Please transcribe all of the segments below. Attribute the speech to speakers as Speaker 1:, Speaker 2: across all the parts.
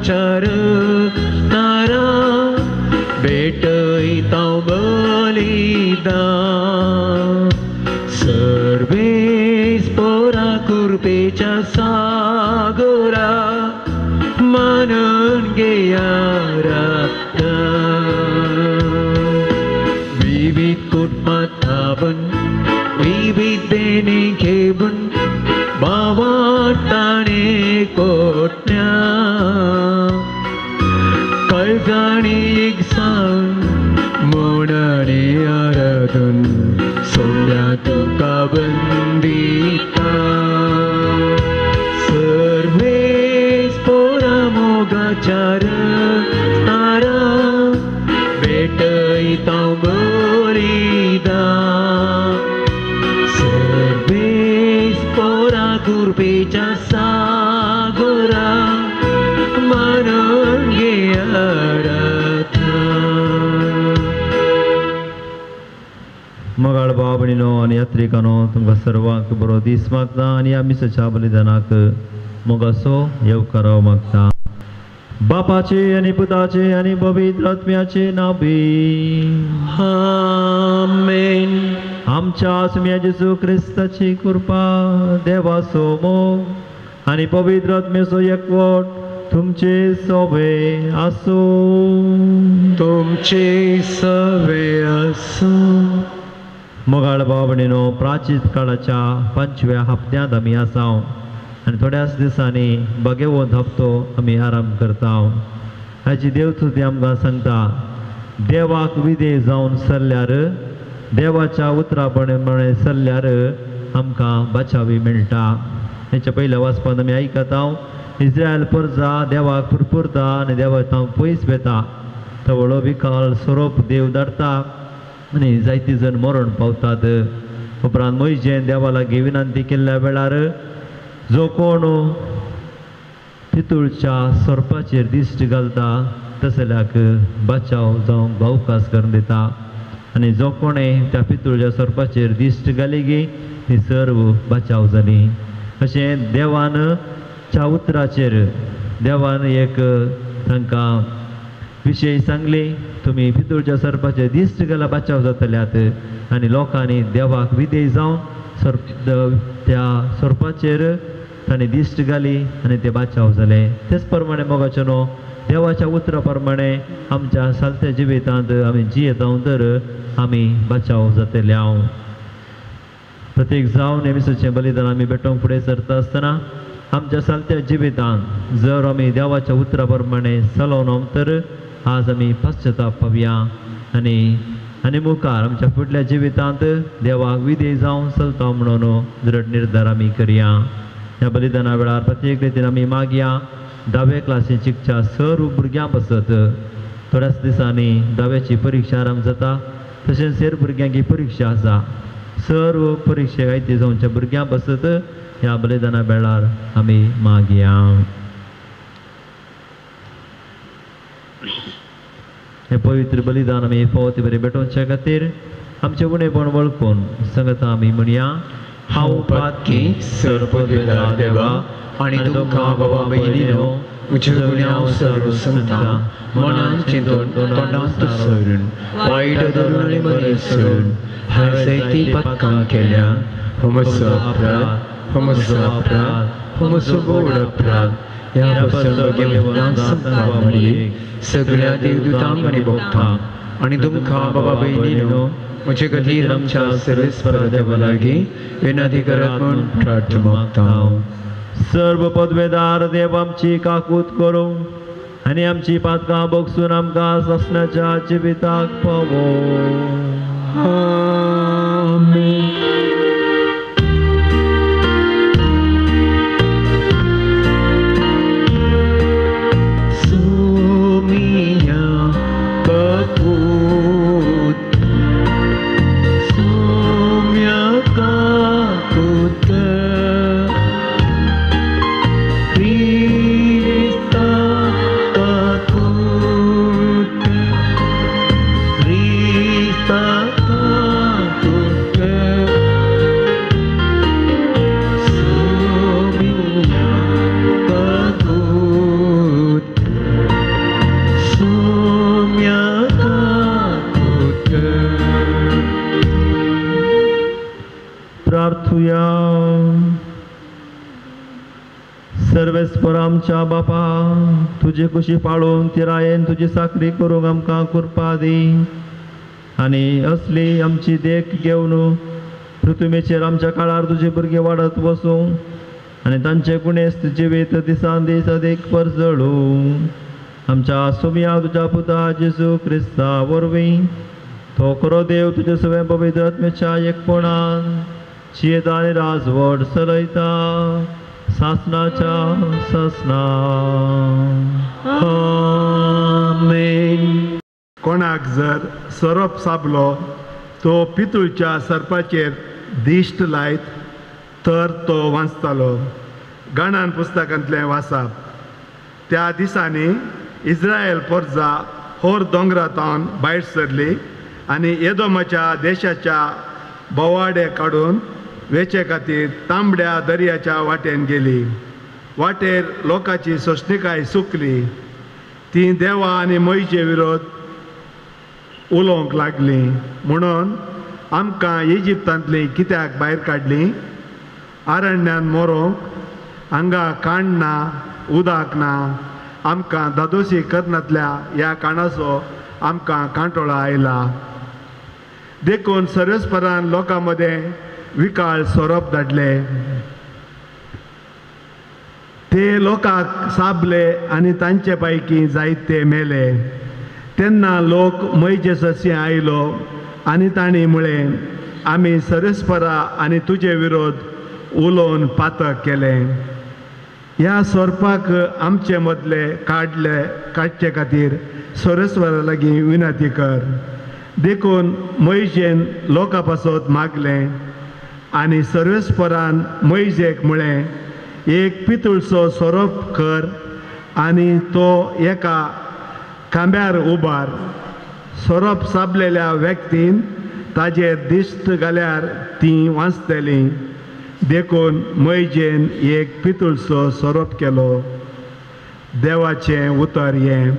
Speaker 1: मोगाचार नारा भेटयता बलिदान सर्वेस पोरा कृपेच्या सागरा मानून घेया रक्त विविध कुटुंबात आपण विविधतेने घेऊन भावाटाने कोटण्या कळजाणी एक सांग मोडाने आराधून सोड्या तुका बंदिता सर्वेस पोरा मोगाचार नारा भेटयता बलिदान सर्वेस पोरा कृपेच्या सागरा मानून घेया
Speaker 2: मगाळ बाबणीनो आणि यात्रिकानो तुमकां सर्वांक बरो दीस मागता आनी ह्या मिसाच्या बलिदानाक मोगाचो येवकारो मागता बापाचे आनी पुताचे आनी पवित्र आत्म्याचे नांवी
Speaker 1: आमेन.
Speaker 2: आमच्या आत्म्या जेजू क्रिस्ताची कृपा देवाचो मोग आनी पवित्र आत्म्याचो एकवट तुमचे सवे आसो
Speaker 1: तुमचे सवे आसो.
Speaker 2: मोगाळ बाबणीनो प्राचीन काळाच्या 5व्या हप्त्यांत आमी आसा आनी थोड्याच दिसांनी भगवंत हप्तो आमी आराम करता. हाची देवस्तुती आमकां सांगता देवाक विधेय जावन सरल्यार देवाच्या उतरा प्रमाणे सरल्यार आमकां बचावी मेळटा. हेच्या पयल्या वाचपांत आमी आयकता इस्रायल परजा देवाक पुरपुरता आनी देवा तांव पयस वेता थवळो विकाल सोरोप देव धाडटा आनी जायती जण मरण पावतात. उपरांत मोइशेन देवा लागीं विनंती केल्ल्या वेळार जो कोण पितूळच्या सोरपाचेर दिश्ट घालता तसल्याक बचाव जावंक अवकाश करून दिता आनी जो कोणें त्या पितूळच्या सोरपाचेर दिश्ट घाली गी ती सर्व बचाव जाली. अशें देवान च्या उतराचेर देवान एक तांकां विशय सांगली तुमी पितूळच्या सर्पाचे दिश्ट घाला बचाव जातल्यात आनी लोकांनी देवाक विधेय जावन त्या सर्पाचेर तांणी दिश्ट घाली आनी ते बचाव जाले. तेच प्रमाणे मोगाचे न्हू देवाच्या उतरा प्रमाणे आमच्या सालत्या जिवितांत आमी जियेता तर आमी बचाव जातले. प्रत्येक जावन नेमिसाचें बलिदान आमी भेटोवंक फुडें सरता आसतना आमच्या सालत्या जिवितांत जर आमी देवाच्या उतरा प्रमाणे चलोवन तर आज आमी पश्चाताप पावया आनी मुखार आमच्या फुडल्या जिवितांत देवाक विधेय जावन चलता म्हणून दृढ निर्धार आमी करया. ह्या बलिदाना वेळार प्रत्येक रितीन आमी मागया 10वे क्लासीन शिकच्या सर्व भुरग्यां बसत थोड्याच दिसांनी 10वेची परीक्षा आराम जाता तशेंच हेर भुरग्यांकी परीक्षा आसा सर्व परीक्षेक आयती जावच्या भुरग्यां बसत ह्या बलिदाना वेळार आमी मागया. हे पवित्र बलिदान आमी फावती बरें भेटोवचे खातीर आमचे उणेपण वळखून सांगता आमी म्हणया हांव पातकी सर्वपदवेदार देवा आनी तुमकां बाबा भयणीनो म्हज्या गुन्यांव सर्व सांगता मनान चिंतून तोंडांत सोडून वायट धरून आनी बरें सोडून जायती पातकां केल्या हो म्हजो अपराध हो म्हजो गोड अपराध ह्या पासून सगळ्या देवदूतांक आनी भक्तांक आनी तुमकां बाबा भयणीनो म्हजे खातीर आमच्या सर्वेस्वर देवा लागीं विनंती करात म्हूण प्रार्थना मागता. सर्व पदवेदार देव आमची काकूत करूं आनी आमची पातकां बगसून आमकां ससण्याच्या जिविताक पावो. आमीन.
Speaker 1: Rista,
Speaker 2: सर्वेस्पर आमच्या बापा, तुझी कुशी पाळून तिरायेन तुझी साखरी करूंक आमकां कृपा दी. आनी असली आमची देख घेवन पृथ्वीचेर आमच्या काळार तुझे भुरगे वाडत वसूं आनी तांचे गुणेस्त जिवीत दिसान दीस अदीक परजळू. आमच्या सोम्या तुझ्या पुता जेजू क्रिस्ता वरवीं तो खरो देव तुजे सगळे पवित्र आत्म्याच्या एकपणान चियेता आनी राजवट चलयता सासनाच्या सासना.
Speaker 1: आमेन.
Speaker 3: कोणाक जर सोरोप साबलो तो पितूळच्या सर्पाचेर दिश्ट लायत तर तो वाचतालो. गणान पुस्तकांतलें वाचप. त्या दिसांनी इस्रायल परजा होर दोंगरांतल्यान भायर सरली आनी एदोमाच्या देशाच्या बोवाडे काडून वेचे खातीर तांबड्या दर्याच्या वाटेन गेली. वाटेर लोकांची सोंसणीकाय सुकली. ती देवा आनी मोईचे विरोध उलोवंक लागली. म्हणून आमकां इजिप्तांतली कित्याक भायर काडली? आरण्यांत मोरूंक, हांगा काण ना, उदक ना. आमकां दादोशी कर्णांतल्या ह्या काणाचो आमकां कांटोळा आयला. देखून सर्वेस्परान लोकां मदें विकाळ सोरोप धाडले. ते लोकांक साबले आनी तांचे पैकी जायते मेले. तेन्ना लोक मैजे ससी आयलो आनी तांणी म्हळें, आमी सर्वेस्परा आनी तुजे विरोध उलोवन पातक केलें. ह्या सोरपाक आमचे मदले काडचे खातीर सर्वेस्परा लागीं विनंती कर. देखून मैजेन लोकां पासत मागलें आनी सर्वेस्परान मैजेक म्हळें, एक पितूळचो सोरोप कर आनी तो एका खांब्यार उबार. सोरोप साबलेल्या व्यक्तीन ताजेर दिश्ट घाल्यार ती वाचतली. देखून मैजेन एक पितूळचो सोरोप केलो. देवाचें उतर हें.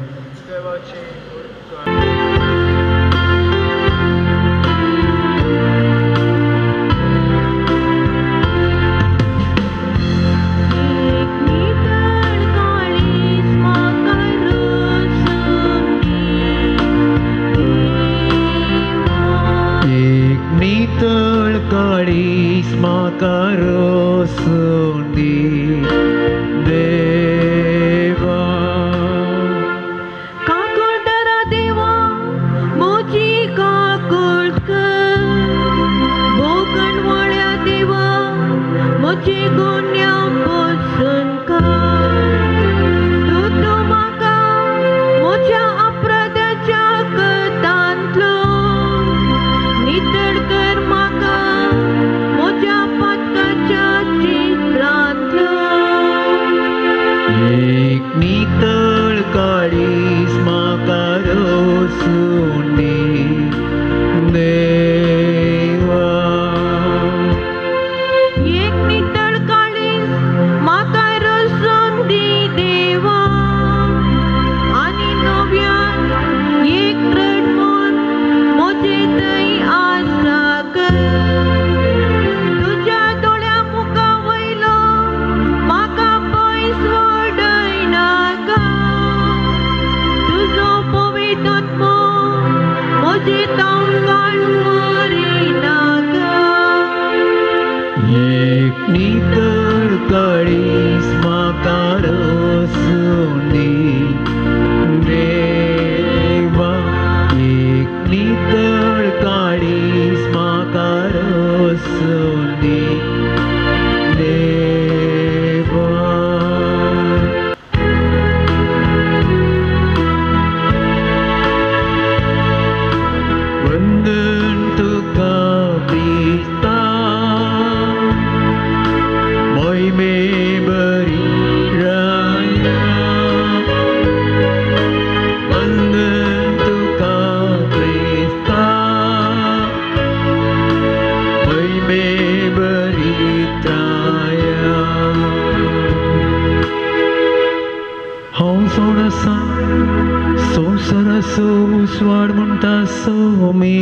Speaker 1: उसवाड म्हणटा सोमी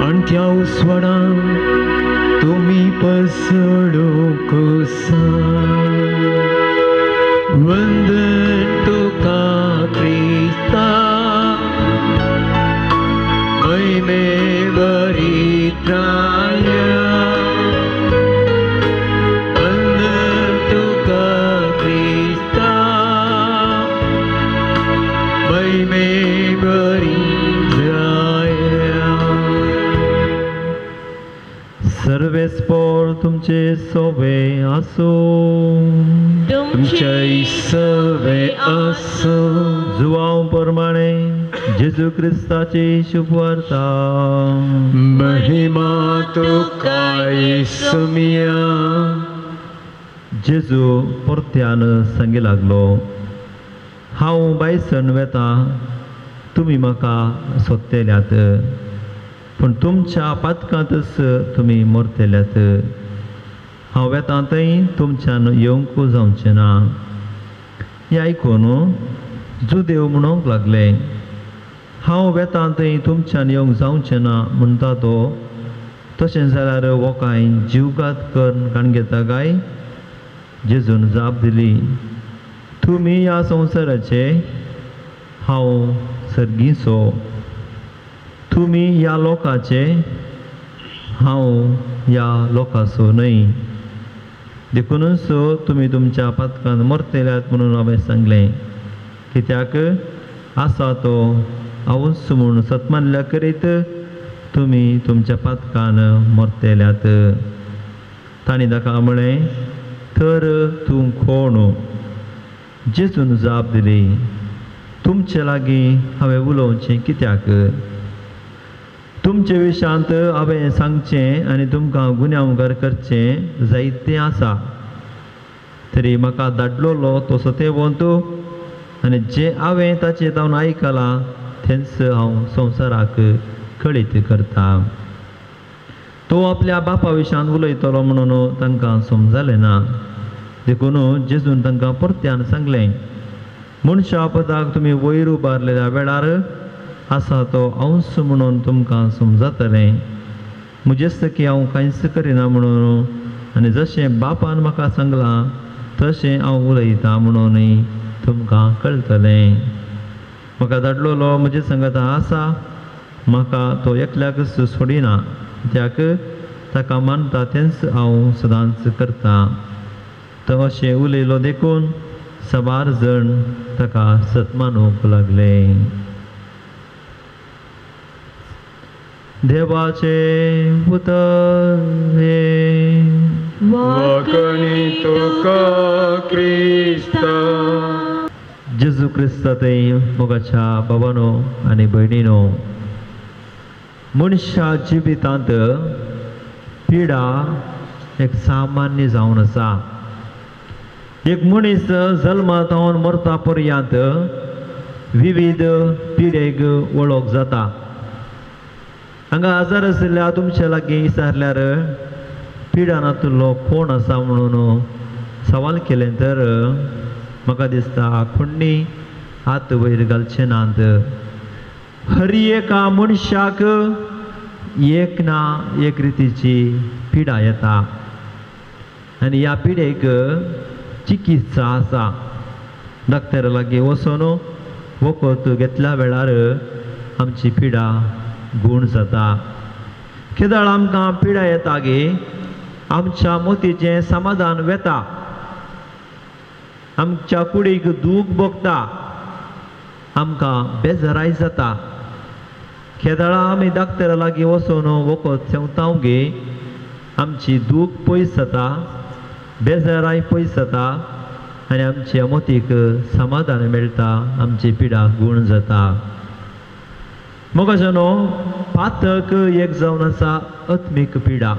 Speaker 1: आणि त्या उसवाडान तुम्ही सोडूंक वंदन तुका क्रिस्ता महिमे बरित्राया वंदन तुका क्रिस्ता महिमे बरित्राया
Speaker 2: सर्वेस्पोर तुमचे सोवे आसो
Speaker 1: तुमचे सवे असो
Speaker 2: जुवांव प्रमाणे जेजू क्रिस्ताची शुभवार्ता
Speaker 1: महिमा तुका येसुमिया
Speaker 2: जेजू परत्यान सांगी लागलो हांव बायसन वेता तुमी म्हाका सोदतेल्यात पूण तुमच्या पातकांतच तुमी मरतेल्यात हांव वेता थंय तुमच्यान येवंक जावचें ना हें आयकून जुदेव म्हणूंक लागले हांव वेता थंय तुमच्यान येवंक जावचें ना म्हणटा तो तशें जाल्यार वोकाय जीवघात करून काण घेता काय जेजून जाप दिली तुमी ह्या संवसाराचे हांव सर्गीचो तुमी ह्या लोकाचे हांव ह्या लोकाचो न्हय देखूनच तुमी तुमच्या पातकांत मरतेल्यात म्हणून हांवें सांगलें कित्याक आसा तो हांवूच म्हूण सतमानल्या करीत तुमी तुमच्या पातकान मरतेल्यात तांणी ताका म्हळें तर तूं कोण जेजून जाप दिली तुमचे लागीं हांवें उलोवचें कित्याक तुमचे विशांत हांवें सांगचें आनी तुमकां गुन्यांवकार करचें जायतें आसा तरी म्हाका धाडलोलो तो सतेवंत आनी जें हांवें ताचे जावन आयकलां तेंच हांव संवसाराक कळीत करता तो आपल्या बापा विशांत उलयतलो म्हणून तांकां समजलें ना देखून जेजून तांकां परत्यान सांगलें मनशा पदाक तुमी वयर उबारलेल्या वेळार आसा तो हांवच म्हणून तुमकां समजतलें म्हजेच की हांव कांयच करिना म्हणून आनी जशें बापान म्हाका सांगलां तशें हांव उलयतां म्हणून तुमकां कळटलें म्हाका धाडलोलो म्हजे संगत आसा म्हाका तो एकल्याकच सोडिना कित्याक ताका मानता तेंच हांव सदांच करता तो अशें उलयलो देखून सबार जण ताका सतमानूंक लागले देवाचे उतर हे
Speaker 1: वाकणी तुका क्रिस्ता
Speaker 2: जेजू क्रिस्तातय मोगाच्या भावानो आनी भयणीनो मनशा जिवितांत पिडा एक सामान्य जावन आसा एक मनीस जल्मांत जावन मरता पर्यंत विविध पिडेक वळख जाता हांगा आजार आशिल्ल्या तुमचे लागीं विचारल्यार पिडांतलो कोण आसा म्हणून सवाल केले तर म्हाका दिसता कोणी हात वयर घालचे नात हर एका मनशाक एक ना एक रितीची पिडा येता आनी ह्या पिडेक चिकित्सा आसा डॉक्टरा लागीं वचून वखद घेतल्या वेळार आमची पिडा गूण जाता केदाळ आमकां पिडा येता गे आमच्या मोतीचें समाधान वेता आमच्या कुडीक दूख भोगता आमकां बेजाराय जाता केदाळा आमी डॉक्टरा लागीं वचून वखद सेवता गे आमची दूख पयस जाता बेजाराय पयस जाता आनी आमच्या मोतीक समाधान मेळटा आमची पिडा गूण जाता मोगाच्यानो पातक एक जावन आसा आत्मीक पिडा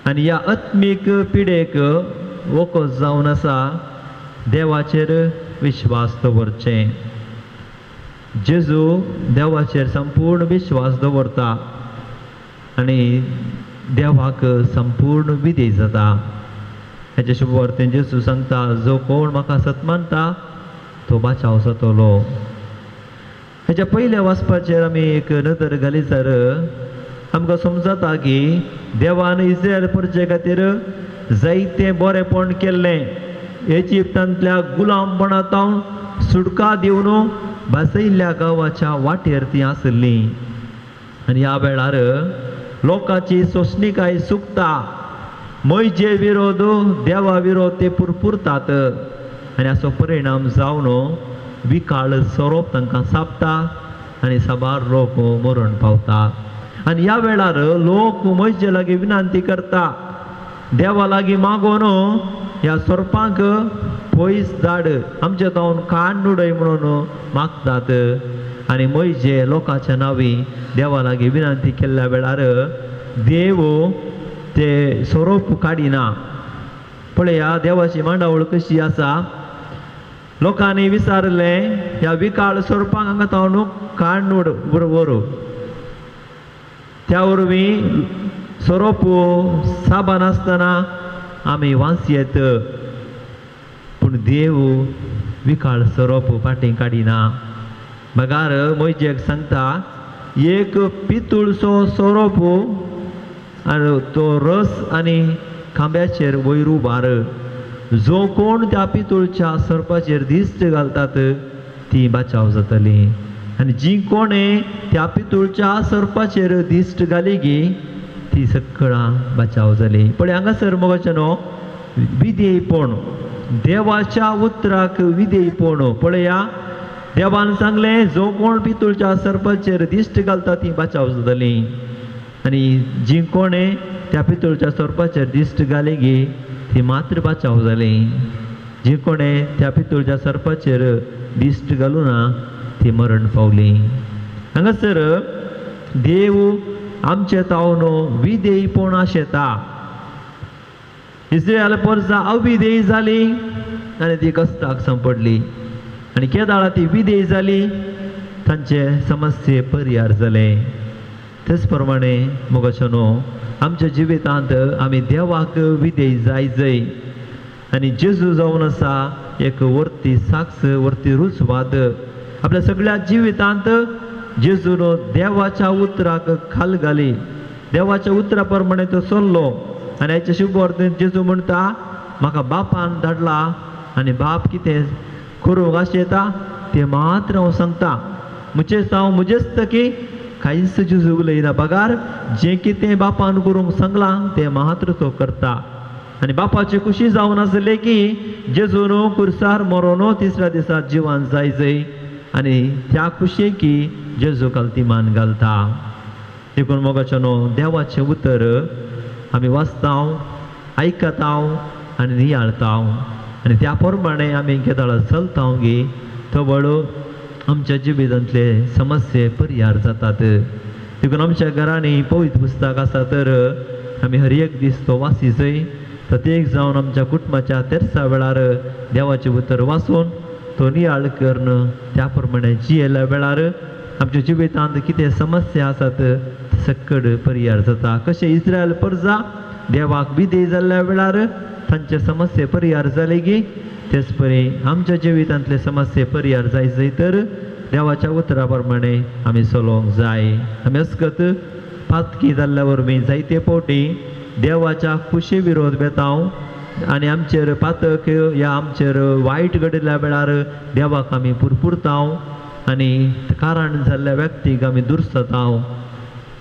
Speaker 2: आनी ह्या आत्मीक पिडेक वखद जावन आसा देवाचेर विश्वास दवरचें जेजू देवाचेर संपूर्ण विश्वास दवरता आनी देवाक संपूर्ण विधेय जाता हेचे शुभवार्तेन जेजू सांगता जो कोण म्हाका सतमानता तो बाचाव जातलो हेच्या पयल्या वाचपाचेर आमी एक नदर घाली सर आमकां समजता की देवान इस्रायल परजे खातीर जायतें बरेंपण केल्लें इजिप्तांतल्या गुलामपणांतावन सुटका दिवन बसयल्ल्या गांवाच्या वाटेर तीं आसलीं आनी ह्या वेळार लोकांची सोंसणीकाय चुकता मोयजे विरोध देवा विरोध ते पुरपुरतात आनी हाचो परिणाम जावन विकाळ सोरोप तांकां सापता आनी साबार लोक मरण पावतात आनी ह्या वेळार लोक मोयजे लागीं विनंती करता देवा लागीं मागोन ह्या सोरपांक पयस धाड आमचे तावन काण उडय म्हणून मागतात आनी मोयजे लोकांच्या नांवी देवा लागीं विनंती केल्ल्या वेळार देव ते सोरोप काडिना पळया देवाची मांडावळ कशी आसा लोकांनी विचारलें ह्या विकाळ सोरपांक हांगा तावन काण व्हर त्या वरवीं सोरोप साबान आसतना आमी वास येत पूण देव विकाळ सोरोप फाटीं काडिना मगार मोयजेक सांगता एक पितूळचो सोरोप आनी तो रस आनी खांब्याचेर वयर उबार जो कोण त्या पितूळच्या सोरपाचेर दिश्ट घालतात ती बचाव जातली आनी जी कोणें त्या पितूळच्या सोरपाचेर दिश्ट घाली गी ती सगळां बचाव जाली पण हांगासर मोगाचेनो विधेयपण देवाच्या उतराक विधेयपण पळया देवान सांगलें जो कोण पितूळच्या सर्पाचेर दिश्ट घालता ती बचाव जातली आनी जी कोणें त्या पितूळच्या सर्पाचेर दिश्ट घाली गी ती मात्र बचाव जाली जी कोणें त्या पितूळच्या सर्पाचेर दिश्ट घालूं ना ती मरण पावली हांगासर देव आमचे तावन विधेयपण आशेता इस्रायल परजा अविधेय जाली आनी ती कश्टाक सांपडली आनी केदाळा ती विधेय जाली तांचे समस्ये परिहार जाले तेच प्रमाणे मोगाचेनो आमच्या जिवितांत आमी देवाक विधेय जाय आनी जेजू जावन आसा एक वर्ती साक्ष वर्ती रुजवाद आपल्या सगळ्या जिवितांत जेजून देवाच्या उतराक खाल घाली देवाच्या उतरा प्रमाणे तो चल्लो आनी हेच्या शुभवर्तेन जेजू म्हणटा म्हाका बापान धाडला आनी बाप कितें करूंक आशेता तें मात्र हांव सांगता म्हजेच हांव म्हजेच तकी कांयच जेजू उलयना पगार जें कितें बापान करूंक सांगलां तें मात्र तो करता आनी बापाची खुशी जावन आसली की जेजून कुर्सार मरोन तिसऱ्या दिसा जिवान जाय आनी त्या खुशे की जेजू काल्तिमान घालता देखून मोगाचेनो देवाचें उतर आमी वाचतांव आयकतांव आनी नियाळतांव आनी त्या प्रमाणे आमी केदाळा चलतांव गे थबळ आमच्या जिवितांतले समस्ये परिहार जातात देखून आमच्या घरांनी पवित्र पुस्तक आसा तर आमी हर एक दीस तो वाचीचय प्रत्येक जावन आमच्या कुटुंबाच्या तेरसा वेळार देवाचें उतर वाचून तो नियाळ करून त्या प्रमाणे जियेल्या वेळार आमच्या जिवितांत कितें समस्या आसात सकड परिहार जाता कशें इस्रायल परजा देवाक विधेय जाल्ल्या वेळार तांचे समस्ये परिहार जाले गी तेच परी आमच्या जिवितांतले समस्ये परिहार जाय तर देवाच्या उतरा प्रमाणे आमी चलोवंक जाय आमी असकत पातकी जाल्ल्या वरवीं जायते फावटी देवाच्या खुशे विरोध बेतांव आनी आमचेर पातक या आमचेर वायट घडिल्ल्या वेळार देवाक आमी पुरपुरतांव आनी कारण जाल्ल्या व्यक्तीक आमी दुरसतांव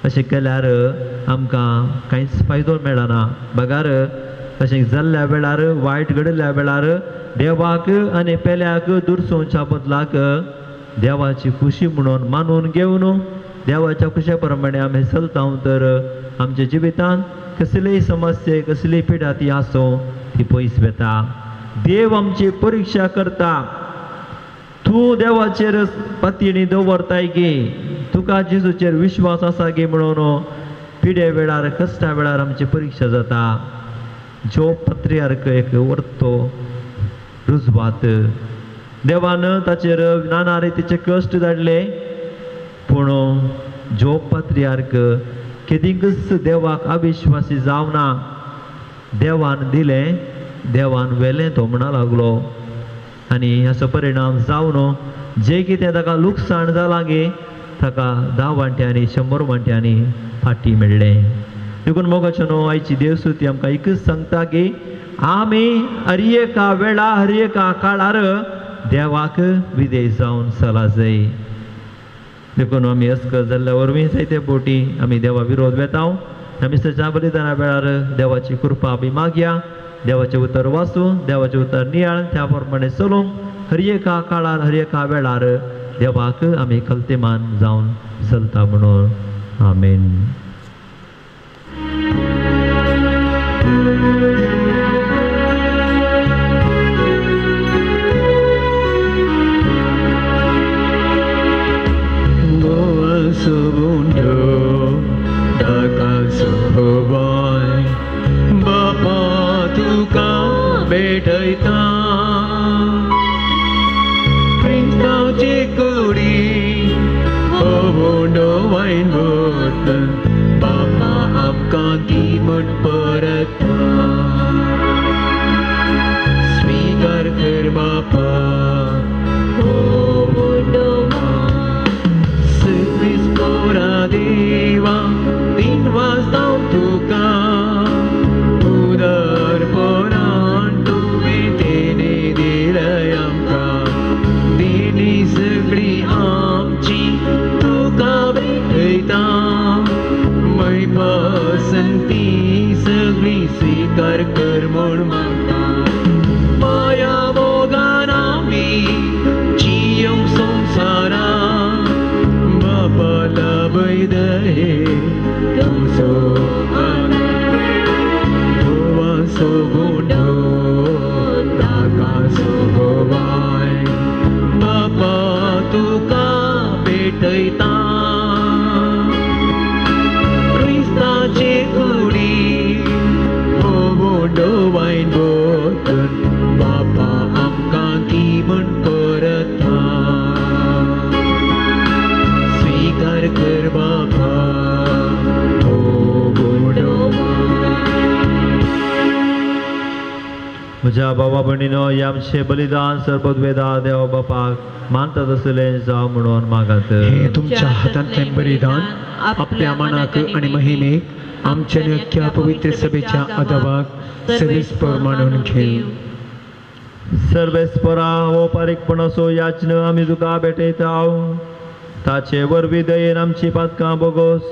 Speaker 2: अशें केल्यार आमकां कांयच फायदो मेळना बगार अशें जाल्ल्या वेळार वायट घडिल्ल्या वेळार देवाक आनी पेल्याक दुरसोवच्या बदलाक देवाची खुशी म्हणून मानून घेवन देवाच्या खुशे प्रमाणे आमी चलतांव तर आमच्या जिवितांत कसलीय समस्या कसलीय पिडा ती आसूं ती पयस वेता देव आमची परीक्षा करता तूं देवाचेर पातयणी दवरताय गे तुका जेजूचेर विश्वास आसा गे म्हणून पिडे वेळार कश्टा वेळार आमची परीक्षा जाता जो पत्रियार्क एक वर्तो रुजवात देवान ताचेर नाना रितीचे कश्ट धाडले पूण जो पत्रियार्क केदींच देवाक अविश्वासी जावना देवान दिलें देवान वेलें तो म्हणा लागलो आनी हाचो परिणाम जावन जें कितें ताका लुकसाण जालां गे ताका 10 वांट्यांनी 100 वांट्यांनी फाटी मेळ्ळे देखून मोगाच्या न्हू आयची देवस्तुती आमकां एकच सांगता की आमी हर एका वेळार हर एका काळार देवाक विधेय जावन चला जाय देखून आमी अस्क जाल्ल्या वरवीं जायते फावटी आमी देवा विरोध वेताव आमी सच्या बलिदाना वेळार देवाची कृपा आमी मागया देवाचें उतर वाचूं देवाचें उतर नियाळ त्या प्रमाणे चलूंक हर एका काळार हर एका वेळार देवाक आमी कल्तेमान जावन चलता म्हणून आमेन.
Speaker 1: Bapa tuka betayta Prince chikuri Obondo wine botan Bapa amka timun parata Sweegar kar Bapa Obondo Service pora deva Dinwas down tuka Udar poran tuve tene dilay amka Dini sagli amchi tuka betayta Mai pasanti sagli sikar kar mon mata Maya moganami chiyam samsara Bapa labay dahe tuso Sogundo taka sogovai Bapa tuka betayta Krista chekuri Obondo wine botan Bapa amka timun parata Sweegar kar Bapa
Speaker 2: म्हज्या भावा भयणीनो हे आमचें बलिदान सरपदवेदा देवा बापाक मानतात असलें जावं म्हणून मागात.
Speaker 1: हे तुमच्या हातांतलें बलिदान आपल्या मनाक आनी महिमेक आमच्या नक्या पवित्र सभेच्या अदबाक सविस्पर मानून घेव.
Speaker 2: सर्वेस्परा ओपारीकपणाचो याचन आमी तुका भेटयताव ताचे वरवीं दयेन आमची पातकां बोगोस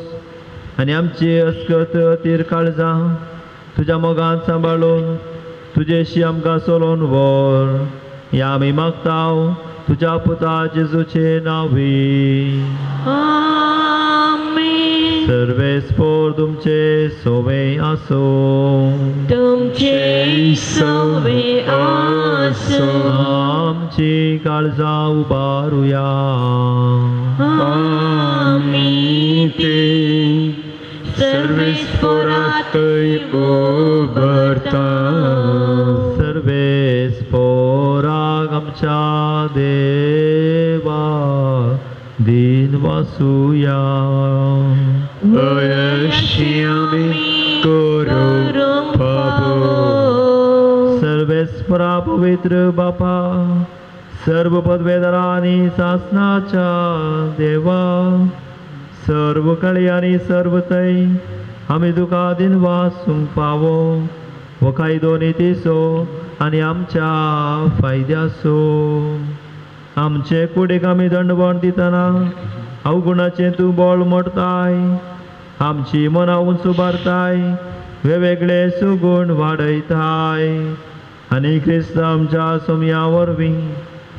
Speaker 2: आनी आमची अस्कत तीर काळजां तुज्या मोगान सांबाळून तुजेशी आमकां चलोवन व्हर हें आमी मागताव तुज्या पुता जेजूचे नांवी.
Speaker 4: आमेन.
Speaker 2: सर्वेस्पोर तुमचे सोवे आसो
Speaker 4: तुमचे सोवे आसो
Speaker 2: आमची काळजां उबारुया.
Speaker 4: आमी ते सर्वेस्पोरातय उबरता
Speaker 2: सर्वेस्पोराक आमच्या देवा दिन वासुया.
Speaker 1: अयशी आमी करूं पावो.
Speaker 2: सर्वेस्परा पवित्र बापा सर्व पदवेदारा आनी शासनाच्या देवा सर्व काळी आनी सर्व थंय आमी तुका दिन वासूंक पावो हो कायदो नितीचो आनी आमच्या फायद्याचो. आमचे कुडीक आमी दंडवण दितना अवगुणाचें तूं बोळ मोडताय आमची मनां उंच उबारताय वेगवेगळे सुगूण वाडयताय आनी क्रिस्त आमच्या सोमया वरवीं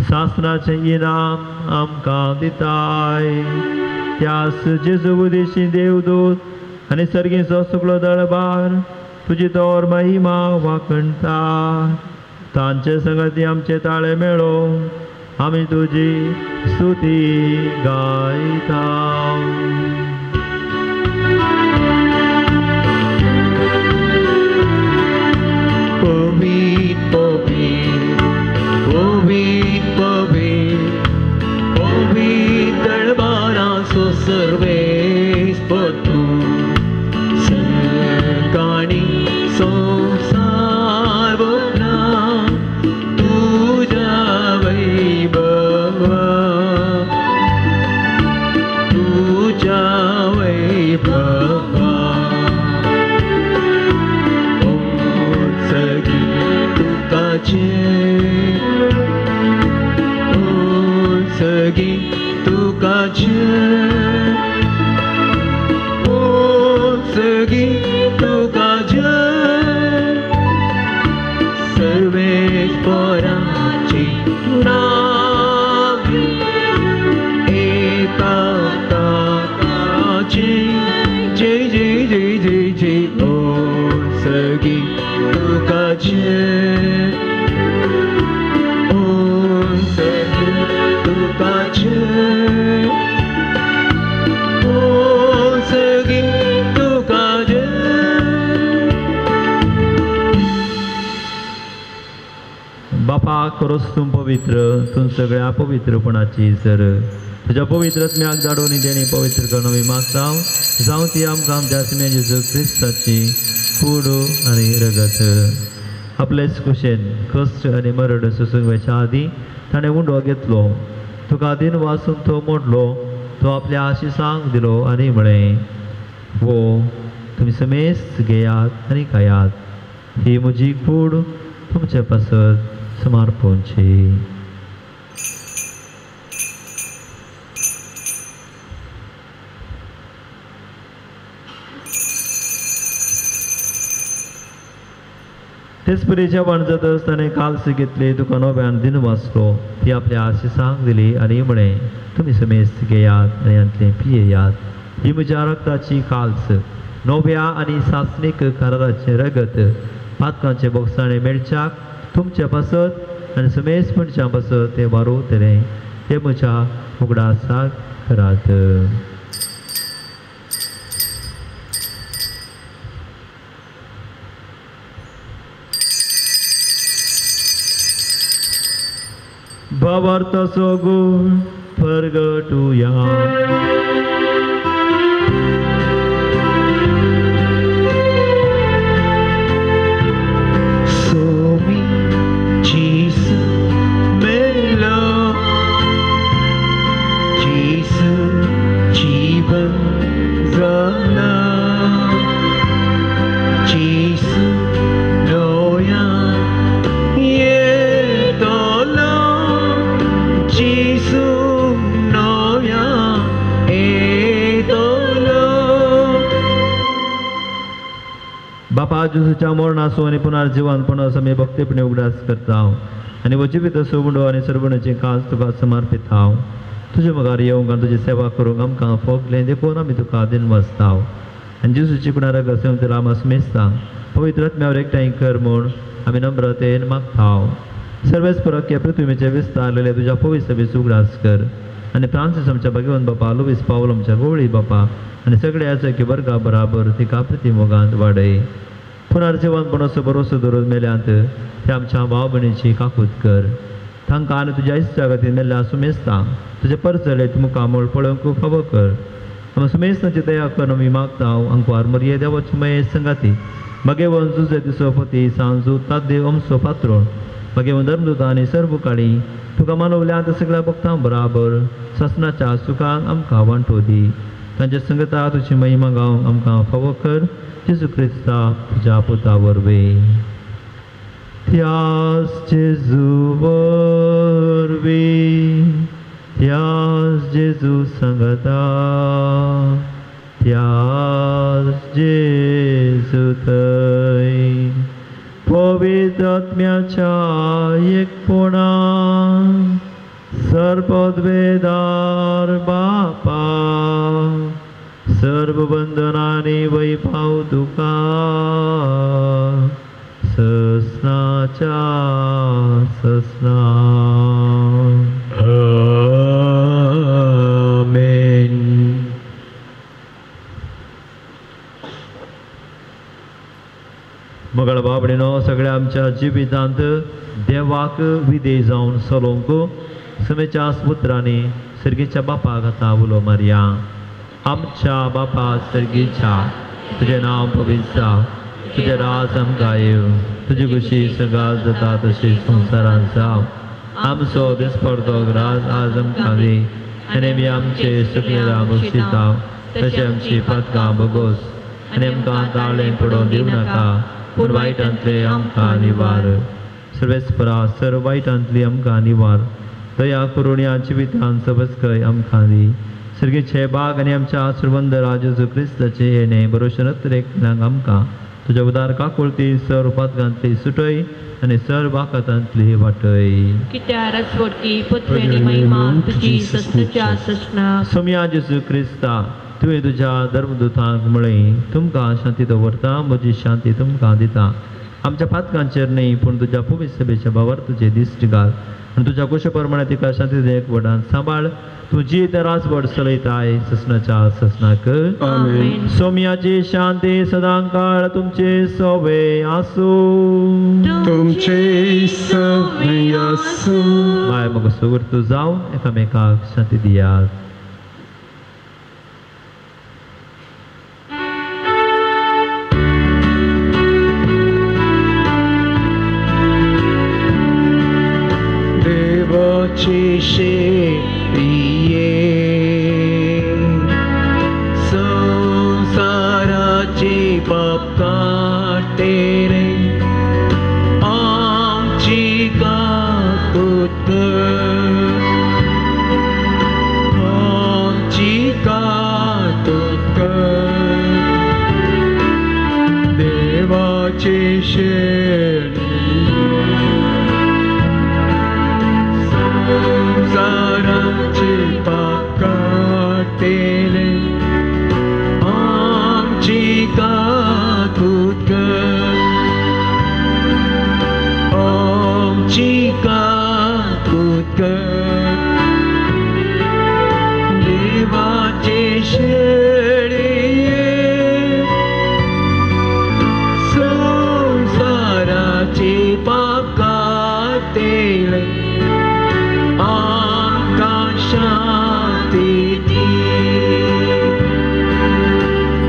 Speaker 2: शासनाचें इनाम आमकां दिताय. त्यास जेजू उदेशी देवदूत आनी सर्गीचो सगळो दळबार तुजी तोर महिमा वाखणटा. तांचे संगती आमचे ताळे मेळो आमी तुजी स्तुती गायता.
Speaker 1: पवित्र पवित्र पवित्र पवित्र दळबाराचो सर्वेस्पर तूं सकाळी संसार भरला तुझ्या वैभवा तुझ्या
Speaker 4: तुकाचे उंच तुकाचे उंच तुकाचे
Speaker 2: बापा खरोच तूं पवित्र तूं सगळ्या पवित्रपणाची सर तुज्या पवित्रत्म्याक धाडून तेणी पवित्र करून आमी मागता जावं ती आमकां आमच्या सिने जेजू क्रिस्ताची कूड आनी रगत आपलेच कुशेन कश्ट आनी मरण सोसूंक वेच्या आदीं ताणें उंडो घेतलो तुका दिन वाचून तो मोडलो तो आपल्या आशिसांक दिलो आनी म्हळें वो तुमी समेस घेयात आनी खायात ही म्हजी कूड तुमचे पासत समर्पणची तेच परीच्या वणजतच ताणें कालस घेतली तुका नव्यान दिन वाचलो ती आपल्या आशिसांक दिली आनी म्हळें तुमी समेस घेयात आनी हांतलें पियेयात ही म्हज्या रक्ताची काल्स नव्या आनी सासणीक कराराचें रगत पातकांचे बोगसाणे मेळच्याक तुमच्या पासत आनी समेस मनशां पासत तें वारोतलें तें म्हज्या उगडासाक करात भावार्थाचो गूण परगटुया
Speaker 4: सोमी जीसु मेलो जीसु जीवन जगला जीसु लोया येतलो जीसु नव्या येतलो
Speaker 2: बापा जेजूच्या मरणाचो आनी पुनर्जीवनपणाचो आमी भक्तीपणे उगडास करता आनी म्हजी भितर सोबुंडो आनी सरवणाची काज तुका समर्पित हांव तुजे मुखार येवंक आनी तुजी सेवा करूंक आमकां फोगलें देखून आमी तुका दिन वाचता आनी जेजूची कुणाराक असें तर आम मेजता पवित्रात्म्यावर एकठांय कर म्हूण आमी नम्रतेन मागता सर्वेच परक्या पृथ्वीचे विस्तारलेले तुज्या पवित्र सभेचो उगडास कर आनी फ्रांसीस आमच्या भगवंत बापा लुईस पावल आमच्या गवळी बापा आनी सगळे याचे वर्गा बराबर तिका प्रतिमोगांत वाडय पुनर्जीवनपणाचो भरोसो दवरून मेल्यांत ते आमच्या भाव भयणीची काकूत कर तांकां आनी तुज्या इश्टा खातीर मेल्ल्या सुमेस्तां तुजे परचले मुखार मोळ पळोवंक फावो कर आमी सुमेस्तांची दया कर आमी मागता अंकवार मर्ये देवाची मयेश संगाती मागे वन जुजे दिसो पती सांजू ताद्दे ओमसो पात्रोण मागे वन धर्मदूता आनी सर्व काळी तुका मानवल्यांत सगळ्या भक्तां बराबर ससनाच्या सुखांक आमकां वांटो दी तांच्या संगता तुजी महिमा गावंक आमकां फावो कर जेजू क्रिस्ता तुज्या पुता वरवीं त्याच जेजू वरवीं त्याच जेजू संगता त्याच जेजू थंय पवित्र आत्म्याच्या एकपणान सर्पद्वेदार बापा सर्व बंधनांनी वैभव तुका ससनाच्या ससना
Speaker 4: आमेन.
Speaker 2: मगळ बाबडीनो सगळ्या आमच्या जिवितांत देवाक विधेय जावन चलोवंक समेच्या पुत्रांनी सर्गीच्या बापाक आतां उलो मारया आमच्या बापा सर्गीच्या तुजें नांव पवित्र जावं तुजें राज आमकां येव तुजी खुशी सगाळ जाता तशी संवसारांत जावं आमचो दिसपडतो राज आज आमकां दी आनी आमी आमचे सुकलेल्या बक्षिसांव तशें आमची पदकां भोगोस आनी आमकां ताळें पडोवन दिवं नाका पूण वायटांतले आमकां निवार सर्वेस्परा सर्व वायटांतली आमकां निवार दया करून ह्या जिवितांत सबसकय आमकां दी सर्गीचे बाग आनी आमच्या सुरवंद राजू क्रिस्ताचे येणे बरोशरत रेखनाक आमकां तुज्या उदार काकुळती सर्व पदकांतली सुटय आनी सर्व बाकातांतली वाटय
Speaker 5: कित्या राजवटी पुत्रेनी महिमा तुजी सस्ताच्या ससना
Speaker 2: सोम्या जेजू क्रिस्ता तुवें तुज्या धर्मदूतांक म्हळें तुमकां शांती दवरता म्हजी शांती तुमकां दिता आमच्या पातकांचेर न्ही पूण तुज्या पवित्र सभेच्या भावार तुजे दिश्ट घाल आनी तुज्या कुशप्रमाणे तिका शांती एकवटान सांबाळ तुजी तर राजवट चलयताय ससनाच्या ससनाक
Speaker 5: आमेन.
Speaker 2: सोम्याची शांती सदांकाळ तुमचे सोबे आसूं
Speaker 1: तुमचे सवय आसूं.
Speaker 2: माय मग सुगर्त जावन एकामेकाक शांती दियात.
Speaker 1: देवाची शेळिये संसाराची पाप काटे रे आमची काकूत कर, आमची काकूत कर. देवाची शेळिये संसाराची पाप काटेले आमची काकूत कर, आमची काकूत कर. देवाचे शेळिये संसाराची पाप काटेले आमकां शांती दी,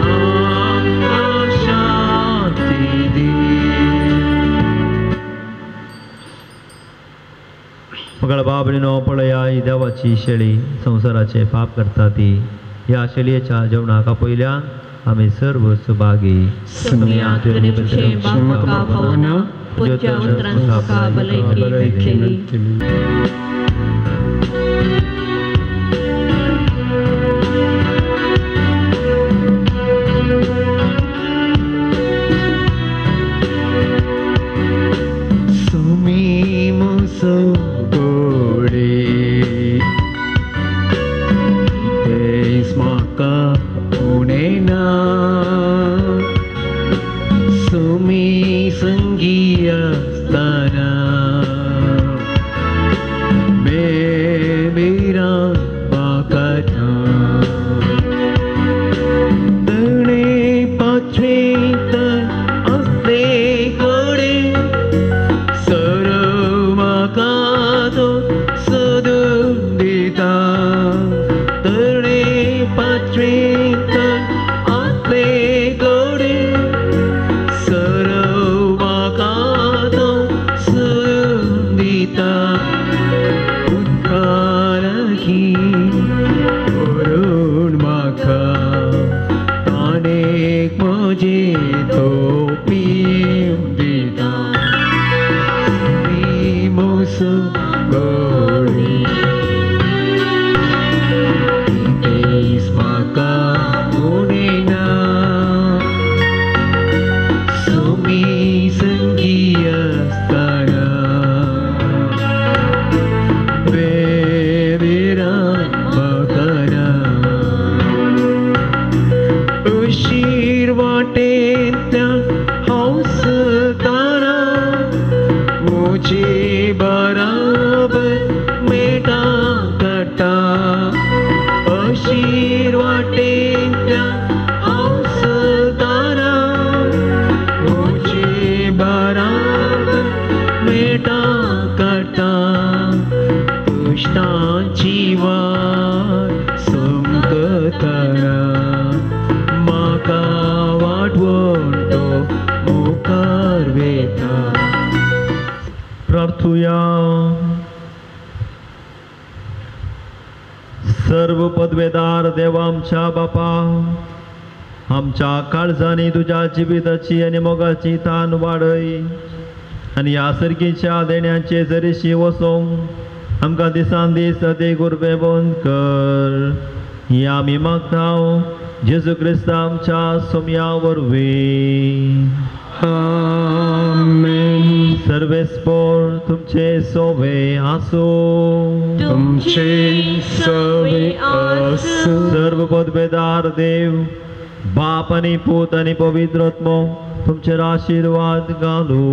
Speaker 1: आमकां शांती दी.
Speaker 2: मगळ बाबळीनो पळया ही देवाची शेळी संसाराचे पाप करता ती. ह्या शेळयेच्या जेवणाक पयल्यान आमी सर्व सुभागी
Speaker 5: सगळ्या तुझे बापका पावना पूज्य उतरांका भलायकी भेटलेली.
Speaker 1: सुमी मुसो गोडे तेस म्हाका उणेना, सुमी संगी आसतना बेबिरा म्हाका ना. तणे पाचवेंत असले गोडे सरव म्हाका तो सोदून दिता. तणे पाचवेंत असले गोडे सरव म्हाका तो सोदून दिता. उदकालागी भरून म्हाका आनेक म्हजे तो पिवूंक दिता. मोस गोडी तेस म्हाका उणेना, सुमी संगी आसतना बेबिरान म्हाका ना. अशीर वाटेंतल्यान हांव सताना मुझे बराबर मेटा काटा. अशीर वाटेंतल्यान हांव सताना मुझे बराबर मेटा काटा. कश्टांची वाट समकतना म्हाका वाटवण तो मुखार वेता.
Speaker 2: प्रार्थुया. सर्व पदवेदार देवा आमच्या बापा, आमच्या काळजांनी तुझ्या जिविताची आणि मोगाची तान वाडय आनी ह्या सर्गीच्या देण्याचे जरीशी वसोंक आमकां दिसान दीस अदीक उर्बे बंद कर. ही आमी मागतांव जेजू क्रिस्त आमच्या सोम्या वरवीं.
Speaker 1: आमेन.
Speaker 2: सर्वेस्पोर तुमचे सोवे आसूं.
Speaker 1: तुमचे सवय आसूं.
Speaker 2: सर्व पदवेदार देव बाप आणि पूत आणि पवित्र आत्मा तुमचे आशीर्वाद घालू.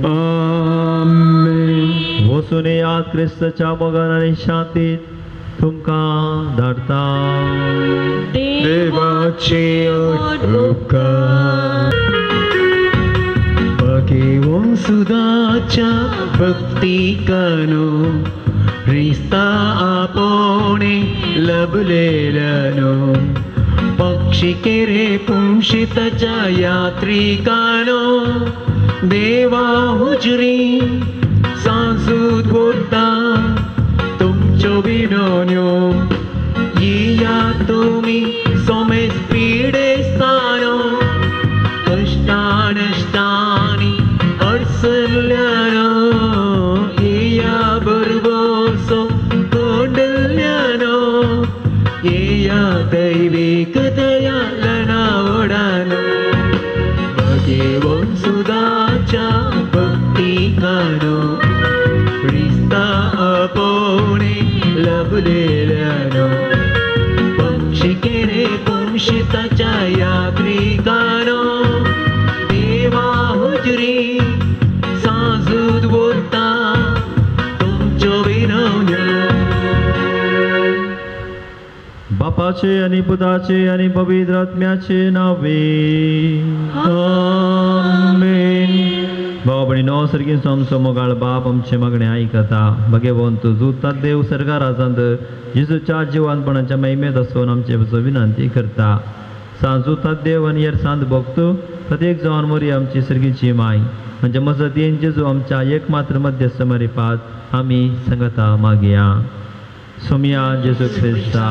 Speaker 1: आमेन.
Speaker 2: वसून यात ख्रिस्ताच्या मोगान आणि शांतीत तुमका धाडता.
Speaker 1: देवाचे उपकार भगवंत सुदाच्या भक्तिकानो ख्रिस्ता आपोणे लभलेल्यानो पक्षिकेरे पुंशितच्या यात्रिकानो देवा हुजरी सांसूद बोलता तुमचो विनोन्यो या तुम्ही सोमेस पीडेस्तानो कष्टानष्टानी अडसल्यानो या बरोबरसो कोंडल्यानो या दैविक दयालना ओढानो भगवंत सुदाच्या भक्तिकानो ख्रिस्ता आपोणे लभलेल्यानो पक्षिकेरे पुंशिताच्या यात्रिकानो देवा हुजरी साजूद बोलता तुमचो विनवण्यो.
Speaker 2: बापाचे आणि पुताचे आणि पवित्र आत्म्याचे नावे.
Speaker 1: आमेन.
Speaker 2: भाव भयणीनो, सर्गीन आमचो मोगाळ बाप आमचे मागणे आयकता. भगवंत जुतात देव सर्गा राजांत जेजूच्या जिवानपणाच्या महिमेत असून आमचे विनंती करता. सांजुतात देव आणि यार सांत भोगतो प्रत्येक जवान मोरी आमची सर्गीची माय म्हणजे मजतीन जेजू आमच्या एकमात्र मध्यस्थ मरिपात आम्ही संगता मागया. सोमिया जेजू ख्रिस्ता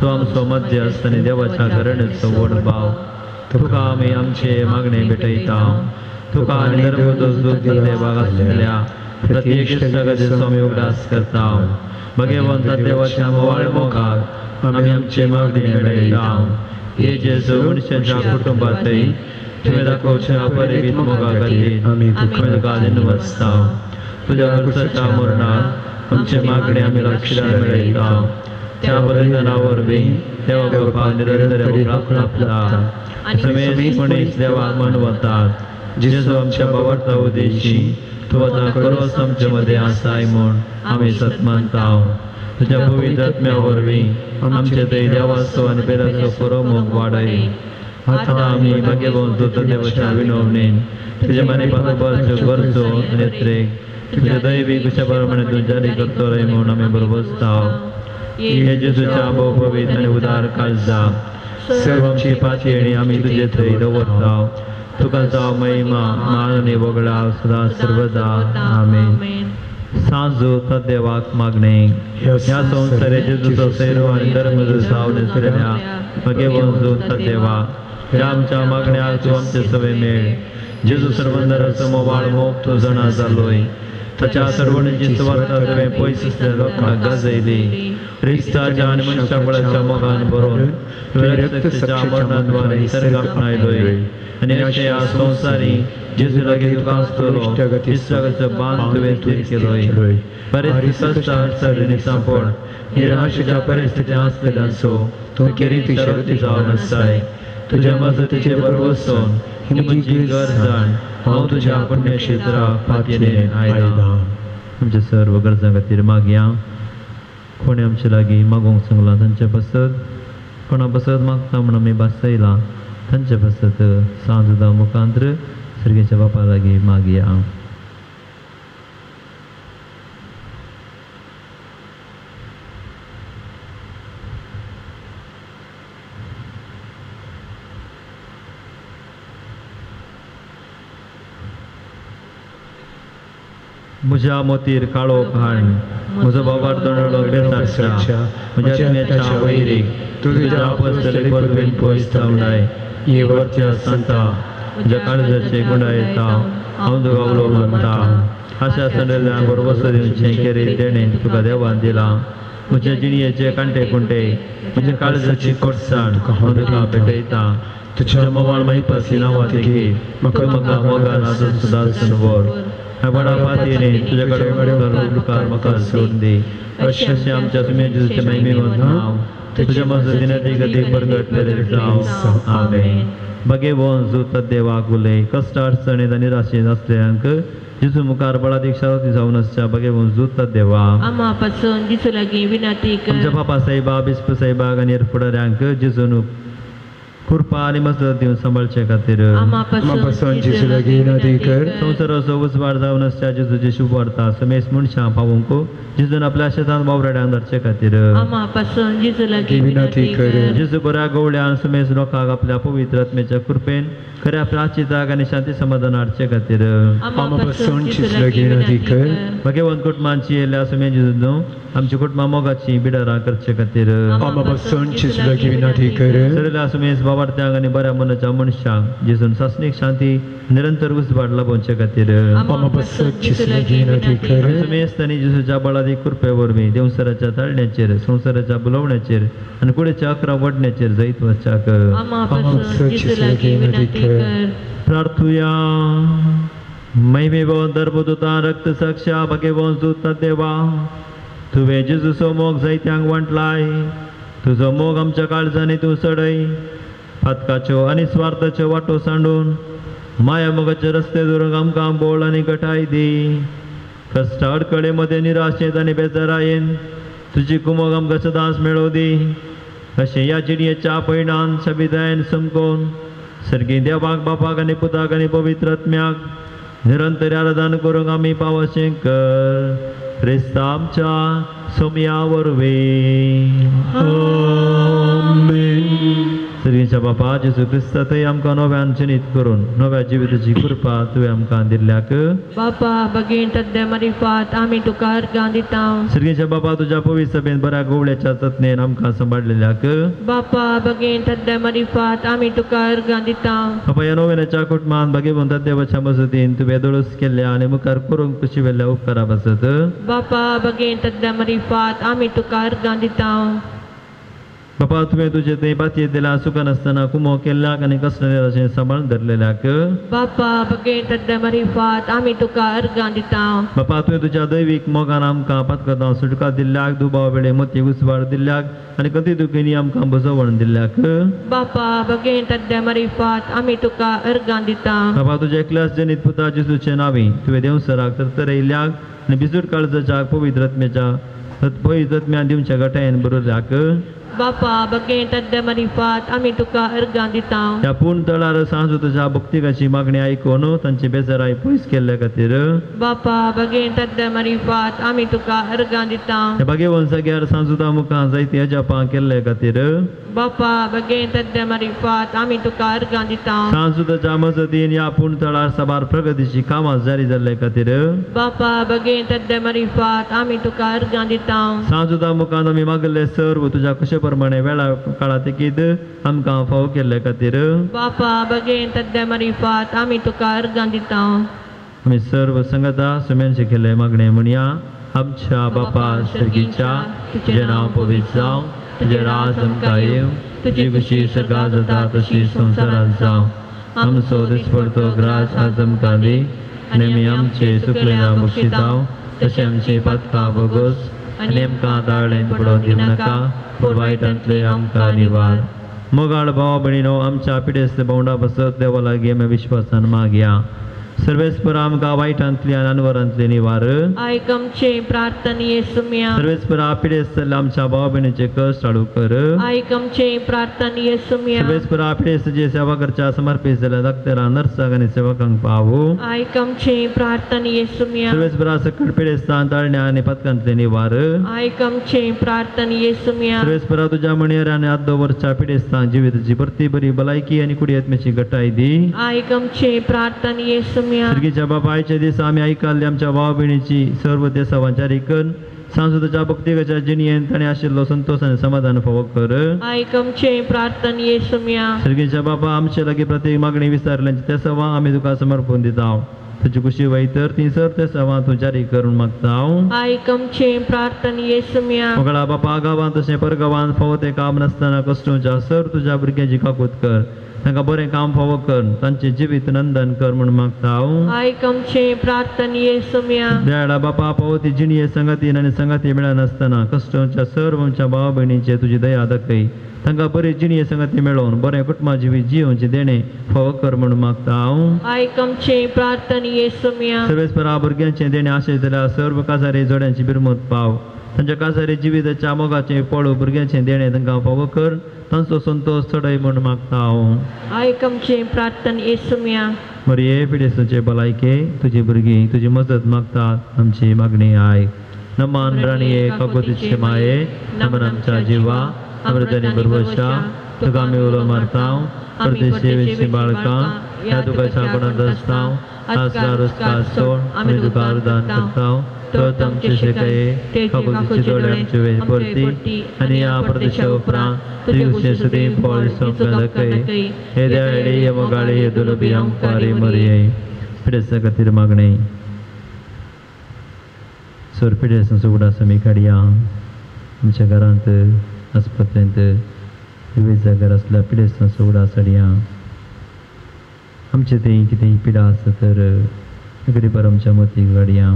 Speaker 2: तो आमचो मध्यस्थ आणि देवाच्या घराण्याचो व्हड भाव तुका आमी आमचे मागणे भेटयता. तुका देवाक आसलेल्या प्रत्येक इश्टागतीचो आमी उगडास करता. भगवंता देवाच्या मोवाळ मोगाक आमी आमचे मागणे भेटयता. हे जेजू मनुष्याच्या कुटुंबातय तुवें दाखोवच्या परिवीत मोगा खातीर आमी तुका दिनवसता. तुज्या वर्साच्या मरणाक आमचे मागणे आमी रक्षण मेळयता. त्या बलिदाना वरवीं देवा बापाक निरंतर आपला समेत मनीस देवाक मनवतात. जेजू आमच्या बावरता उदेशी तूं आतां खरोच आमचे मदें आसाय म्हूण आमी सतमानता. तुज्या पवित्र आत्म्या वरवीं आमचे थंय देवाचो आनी पेराचो खरो मोग वाडय. आतां आमी भगवंत देवाच्या विनवणेन तुज्या मने पातोबाच्यो गरजो नेत्रेक तुज्या दैवी कशा प्रमाणे तूं जारी करतलो म्हूण आमी बरोबरता. हे जेजूच्या भोव पवित्र आनी उदार काळजा सर्व आमची पाती आनी आमी तुजे थंय दवरता. तुका जाव महिमा मान आनी वगडाव सदां सर्वदा. आमेन. सांजो देवाक मागणे. ह्या संवसारे जेजूचो सेरो आनी धर्म सावने सुरल्या भगवंत देवा ह्या आमच्या मागण्याक तूं आमचे सवे मेळ. जेजू सर्वंदराचो मोवाळ मोग तूं जाणा जालोय. ताच्या सर्वणीची सुवार्ता तुवें पयस असल्या लोकांक गाजयली. ख्रिस्ताच्या आनी मनशा बळाच्या मोगान बरोवन तुवें रक्ताच्या मरणाद्वारे निसर्गाक आयलोय. आनी अशें ह्या संवसारी जेजू लागीं तुका आसतलो इश्टागतीचो बांद तुवें स्थिर केलोय. बरेच कश्ट अडचणी सांपड निराशेच्या परिस्थिती आसलेल्यांचो तूं किरीती शक्ती जावन आसाय. तुज्या मजतीचे बरोबर वचून ही म्हजी गरजाण हांव तुज्या पुण्यक्षेत्राक फाटीने आयला. आमच्या सर्व गरजां खातीर मागया. कोणी आमचे लागीं मागोवंक सांगला तांचे बसत कोणा बसत मागता म्हूण आमी बासयला तांचे बसत सांजदा मुखांत्र सर्गेच्या बापा लागीं मागया. म्हज्या मोतीर काळोख हाड म्हजो बाबार दोंडलो बेसाडटा. म्हज्या तुम्याच्या वैरीक तुज्या अपस्तले परवेन पयस जावनाय. ही वरच्या सांता म्हज्या काळजाचे गुंडायता हांव तुका उलो मागता. आशा संडल्या बरोबर दिवचें केरी तेणें तुका देवान दिला. म्हज्या जिणयेचे कांटे कुंटे म्हज्या काळजाची कोडसाण हांव तुका भेटयता तुज्या मोवाळ माहिती नांवां तेगे म्हाका मोगान आदर सुदार सनवर ह्या बडा पातयेने तुज्या कडेन उपकार म्हाका सोडून दी अशें आमच्या तुमी जेजूचे महिमेमंत नांव तुज्या मजतीने ती गती परगटलेले जावं आमेन बगे वोन जुत देवाक उलय कश्ट अडचणीत आनी निराशेत असलेल्यांक जेजू मुखार बळादीक शांती जावन आसच्या बगे वोन जुत देवा
Speaker 5: आम्हा पासून जेजू लागीं विनंती कर
Speaker 2: आमच्या बापा साहेबा बिस्प साहेबाक आनी फुडाऱ्यांक जेजून कृपा आनी मजत दिवन सांबाळचे खातीर
Speaker 5: आम्हा पासून जेजू लागीं विनंती कर
Speaker 2: संवसार असो उजवाड जावन आसच्या जेजूची शुभ वार्ता समेस मनशां पावोवंक जेजून आपल्या शेतांत वावराड्यांक धाडचे खातीर
Speaker 5: आम्हा पासून जेजू लागीं विनंती कर
Speaker 2: जेजू बऱ्या गवळ्यान समेस लोकांक आपल्या पवित्र आत्म्याच्या कृपेन खऱ्या प्राचिताक आनी शांती समाधान हाडचे खातीर
Speaker 5: आम्हा पासून जेजू लागीं विनंती कर
Speaker 2: भगवंत कुटुंबांची येयल्या समे जेजून आमची कुटुंबां मोगाची बिडारां करचे खातीर
Speaker 1: आम्हा पासून जेजू लागीं विनंती कर
Speaker 2: सरेल्या समेस बाबार्थ्यांक आनी बऱ्या मनाच्या मनशांक जेजून सासणीक शांती निरंतर उजवाड लाभोवचे खातीर
Speaker 5: आम्हा पासून जेजू लागीं विनंती कर
Speaker 2: समेस तांणी जेजूच्या बळादी कृपे वरवीं देवसराच्या ताळण्याचेर संवसाराच्या बुलोवण्याचेर आनी कुडेच्या 11 वडण्याचेर जैत वचाक
Speaker 5: आम्हा पासून जेजू लागीं विनंती कर
Speaker 2: प्रार्थुया महिमेवोन दर्बदूता रक्त साक्षा भगवंत जुत देवा तुवें जेजूचो मोग जायत्यांक वांटलाय तुजो मोग आमच्या काळजांनी तूं सडय फातकाच्यो आनी स्वार्थाच्यो वाटो सांडून माया मोगाचे रस्ते दवरूंक आमकां बोळ आनी घटाय दी कश्ट अडखळे मध्ये निराशेत आनी बेजारायेन तुजी कुमोग आमकां सदांच मेळोव दी अशें ह्या जिणयेच्या पैणान शबिदायेन समकोवन सर्गी देवाक बापाक आनी पुताक आनी पवित्र आत्म्याक निरंतर आराधन करूंक आमी पावशें कर क्रिस्त आमच्या सोम्या वरवीं सर्गीच्या बापा जेजू क्रिस्त थंय आमकां नव्यान जिणीत करून नव्या जिविताची कृपा तुवें आमकां दिल्ल्याक
Speaker 5: बापा बेगीन तद्दे मरिफात आमी तुका अर्गां दिता
Speaker 2: सर्गीच्या बापा तुज्या पवित्र सभेन बऱ्या गवळ्याच्या जतनेन आमकां सांबाळलेल्याक
Speaker 5: बापा बेगीन तद्दे मरिफात आमी तुका अर्गां दिता
Speaker 2: बापा ह्या नोवेनाच्या कुटुंबान भगवंत देवाच्या मजतीन तुवें दोळस केल्ल्या आनी मुखार करूंक खुशी वेल्ल्या उपकारा पासत
Speaker 5: बापा बेगीन तद्दे मरिफात आमी तुका अर्गां दिता
Speaker 2: बापा तुवें तुजे थंय पातयेंत दिल्या सुखान आसतना कुमो केल्ल्याक आनी कसले निराशेन सांबाळून धरलेल्याक
Speaker 5: बापा बेगीन तद्दे मरिफात आमी तुका अर्गां दिता
Speaker 2: बापा तुवें तुज्या दैवीक मोगान आमकां पातकां सुटका दिल्ल्याक दुबाव वेळे मोती उसवाड दिल्ल्याक आनी कती दुखींनी आमकां बुजवण दिल्ल्याक
Speaker 5: बापा बेगीन तद्दे मरिफात आमी तुका अर्गां दिता
Speaker 2: बापा तुज्या एकल्याच जनीत पुता जेजूचे नांवी तुवें देवसराक तरतरयल्ल्याक आनी बिजूट काळजाच्या पवित्र आत्म्यान दिवच्या गटायेन बरोवल्याक
Speaker 5: बापा बेगीन तद्दे मरिफात आमी तुका अर्गां दिता
Speaker 2: त्या पूर्ण तळार सांजू तुज्या भक्तिकाची मागणी आयकून तांची बेजाराय पयस केल्ल्या खातीर
Speaker 5: बापा बेगीन तद्दे मरिफात आमी तुका अर्गां दिता
Speaker 2: त्या भगवंत सग्यार सांजुता मुखां जायती अजापां केल्ल्या खातीर
Speaker 5: बापा बेगीन तद्दे मरिफात आमी तुका अर्गां दिता
Speaker 2: सांजुताच्या मजतीन ह्या पूर्ण तळार सभार प्रगतीची कामां जारी जाल्ल्या खातीर
Speaker 5: बापा बेगीन तद्दे मरिफात आमी तुका अर्गां दिता
Speaker 2: सांजुता मुखांत आमी मागले सर्व तुज्या कशे प्रमाणे वेळा काळा तेकीत आमकां फाव केल्ल्या खातीर
Speaker 5: बापा बेगीन तद्दे मरिफात आमी तुका अर्गां दिता
Speaker 2: आमी सर्व संगता सुमेनशे केले मागणे म्हणया आमच्या बापा सर्गीच्या तुजें नांव पवित्र जावं तुजें राज आमकां येवं तुजी खुशी सगळा जाता तशी संवसारांत जावं आमचो दिसपडतो ग्रास आज आमकां दी आनी आमी आमचे चुकलेला बक्षी जावं तशें आमची पातकां भोगोस आनी आमकां दाळें पडोवंक दिवं नाका पूण वायटांतले आमकां निवार मोगाळ भाव भयणीनो आमच्या पिडेस्त भोंवडा बसत देवा लागीं आमी विश्वासान मागया सर्वेस्पर आमकां वायटांतली आनी अनवरांतली निवार
Speaker 5: आयक आमचे प्रार्थना येसुम्या
Speaker 2: सर्वेस्पर पिडेस्त आमच्या भाव भयणीचे कश्ट हाडू कर
Speaker 5: आयक आमचे प्रार्थना येसुम्या
Speaker 2: सर्वेस्पर पिडेस्त जे सेवा करच्या समर्पीत जाल्या डॉक्टरां नर्सांक आनी सेवकांक पावो
Speaker 5: आयक आमचे प्रार्थना येसुम्या
Speaker 2: सर्वेस्पर सकट पिडेस्तां ताळण्या आनी पथकांतले निवार
Speaker 5: आयक आमचे प्रार्थना येसुम्या
Speaker 2: सर्वेस्पर तुज्या मणियर आनी आदो वर्सां पिडेस्तां जिविताची परती बरी भलायकी आनी कुडी आत्म्याची घटाय दी
Speaker 5: आयक आमचे प्रार्थना येसुम्या
Speaker 2: सर्गीच्या बापायच्या दिसा आमी आयकल्ली आमच्या भाव भयणीची सर्व देसा वाचारीकन सांसुताच्या भक्तिकाच्या जिणयेन ताणें आशिल्लो संतोष आनी समाधान फावो कर
Speaker 5: आयक आमचे प्रार्थना येसुम्या
Speaker 2: सर्गीच्या बापा आमचे लागीं प्रत्येक मागणी विचारल्यांची त्या सवा आमी तुका समर्पण दिता तुझी खुशी वैतर ती सर ते सवा तू जारी करून मागता हांव
Speaker 5: आयकमचे प्रार्थना येसुम्या
Speaker 2: मोगळा बापा गांवांत तशें परगांवांत फावो ते काम नासतना कश्टांच्या सर तुज्या भुरग्यांची काकूत कर तांकां बरें काम फावो कर तांचे जिवीत नंदन कर म्हूण मागता हांव
Speaker 5: आयकमचे प्रार्थना येसुम्या
Speaker 2: देवाडा बापा पावती जिणये संगतीन आनी संगती मेळनासतना कश्टांच्या सर्व आमच्या भावा भयणींचे तुजी दया दाखय तांकां बरी जिणये संगती मेळोवन बरें कुटुंबा जिवीत जियोवचे देणे फावो कर म्हूण मागता हांव
Speaker 5: आयकमचे प्रार्थना येसुम्या
Speaker 2: सर्वेस्परा भुरग्यांचे देणे आशयतल्या सर्व काजारी जोड्यांची बिरमत पाव तांच्या काजारी जिविताच्या मोगाचे पळो भुरग्यांचे देणे तांकां फावो कर तांचो संतोष चडय म्हूण मागता हांव
Speaker 5: आयकमचे प्रार्थना येसुम्या
Speaker 2: मरिये पिडेसाचे भलायके तुजी भुरगीं तुजी मजत मागतात आमची मागणी आयक नमान राणये काकोतीचे माये नमन आमच्या जिवा अमृतानी बरवशा तुका आमी उलो मारतांव परदेशी वेशी बाळकां ह्या तुका शाकोणांत आसतांव आसकार उस्कार सोड आमी तुका अर्दान करतांव तर आमचे शेकाये काकोतीचे दोळे आमचे वेळ परती आनी ह्या परदेशा उपरांत तुजी उशे सुदी पॉल सोंपल्या दाखय हे देवाडे हे मोगाळे हे दुलबी आमकारे मरिये पिडेसा खातीर मागणे सोर पिडेसा सुगडा समी काडया आमच्या घरांत आस्पत्रेंत विविध जाग्यार असल्या पिडेसां सुगडा सडया आमचे थंय कितेंय पिडा आसा तर गरीबार आमच्या मतीक घडया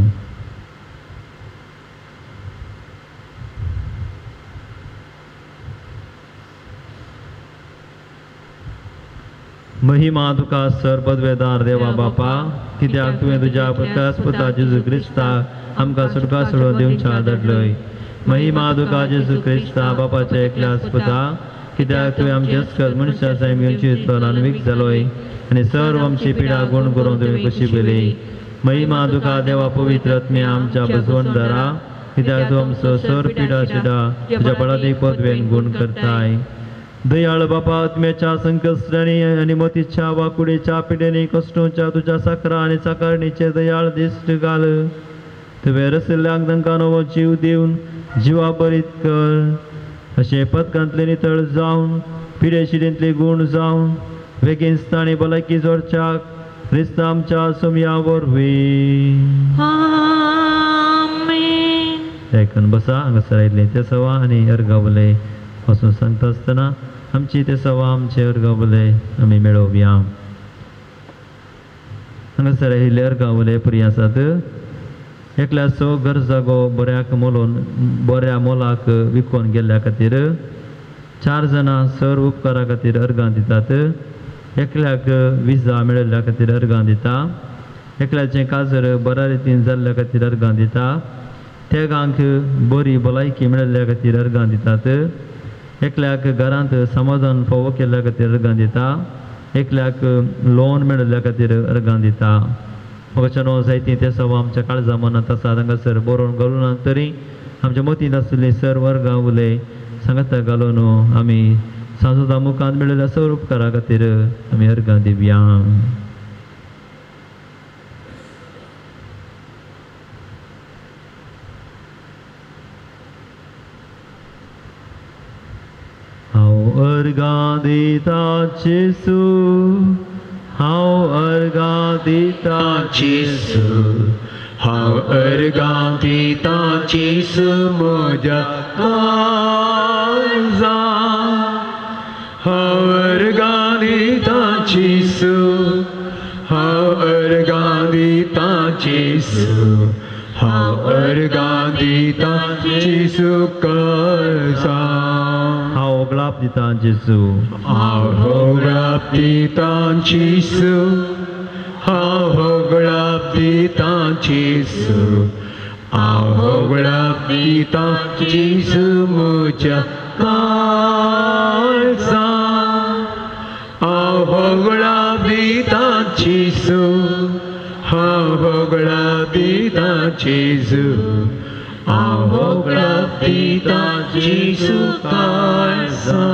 Speaker 2: महिमा तुका सर पदवेदार देवा बापा कित्याक तुवें तुज्या प्रकाश पुता जेजू क्रिस्ताक आमकां सुटका सोडून दिवच्या धाडलय महिमा तुका जेजू क्रिस्ता बापाच्या एकल्याच पुता कित्याक तुवें आमचे अस्कत मनशां सायम घेवची ल्हानवीक जालोय आनी सर्व आमची पिडा गुण करून तुवें कशी पेली महिमा तुका देवा पवित्र आत्मे आमच्या बसवणदारा कित्याक तूं आमचो सर पिडा शिडा तुज्या पडादी पदवेन गुण करताय दयाळ बापा आत्म्याच्या संकश्रणी आनी मतीच्या वाकुडेच्या पिडेनी कश्टांच्या तुज्या साकरा आनी साकारणीचे दयाळ दिश्ट घाल तुवें रसिल्ल्यांक तांकां नवो जीव दिवन जिवा बरीत कर अशें पदकांतले नितळ जावन पिडे शिडेंतले गूण जावन बेगीन आनी भलायकी जोडच्याक क्रिस्ता आमच्या सोमया वरवीं
Speaker 5: आमेन
Speaker 2: आयकून बसा हांगासर आयिल्ले ते सवा आनी अर्गावले वचून सांगता आसतना आमची ते सवा आमचे अर्गावले आमी मेळोवया हांगासर आयिल्ले अर्गावले पुरी आसात एकल्याचो घर जागो बऱ्याक मोलोवन बऱ्या मोलाक विकून गेल्ल्या खातीर 4 जाणां सर उपकारा खातीर अर्गां दितात एकल्याक विजा मेळिल्ल्या खातीर अर्गां दिता एकल्याचें काजर बऱ्या रितीन जाल्ल्या खातीर अर्गां दिता तेगांक बरी भलायकी मेळिल्ल्या खातीर अर्गां दितात एकल्याक घरांत समाधान फावो केल्ल्या खातीर अर्गां दिता एकल्याक लोन मेळिल्ल्या खातीर अर्गां दिता म्हाका जायतीं ते सवा आमच्या काळजा मनांत आसा हांगासर बरोवन घालून तरी आमच्या मतींत आसलेली सर्व अर्गां उलय सांगाता घालून आमी सांजोदा मुखांत मेळिल्ल्या सर्व उपकारा खातीर आमी अर्गां दिवया हांव अर्गां दिता जेसू हांव अर्गां दिता
Speaker 4: जेसू हांव अर्गां दिता जेसू म्हज्या काळजा हांव अर्गां दिता जेसू हांव अर्गां दिता जेसू हांव अर्गां दिता जेसू काळजा
Speaker 2: हांव ओगलाप दिता जेसू
Speaker 4: हांव ओगलाप दिता जेसू हांव ओगलाप दिता जेसू हांव ओगलाप दिता जेसू म्हज्या काळजा हांव ओगलाप दिता जेसू हांव ओगलाप दिता जेसू हांव ओगलाप दिता जेसू काळजा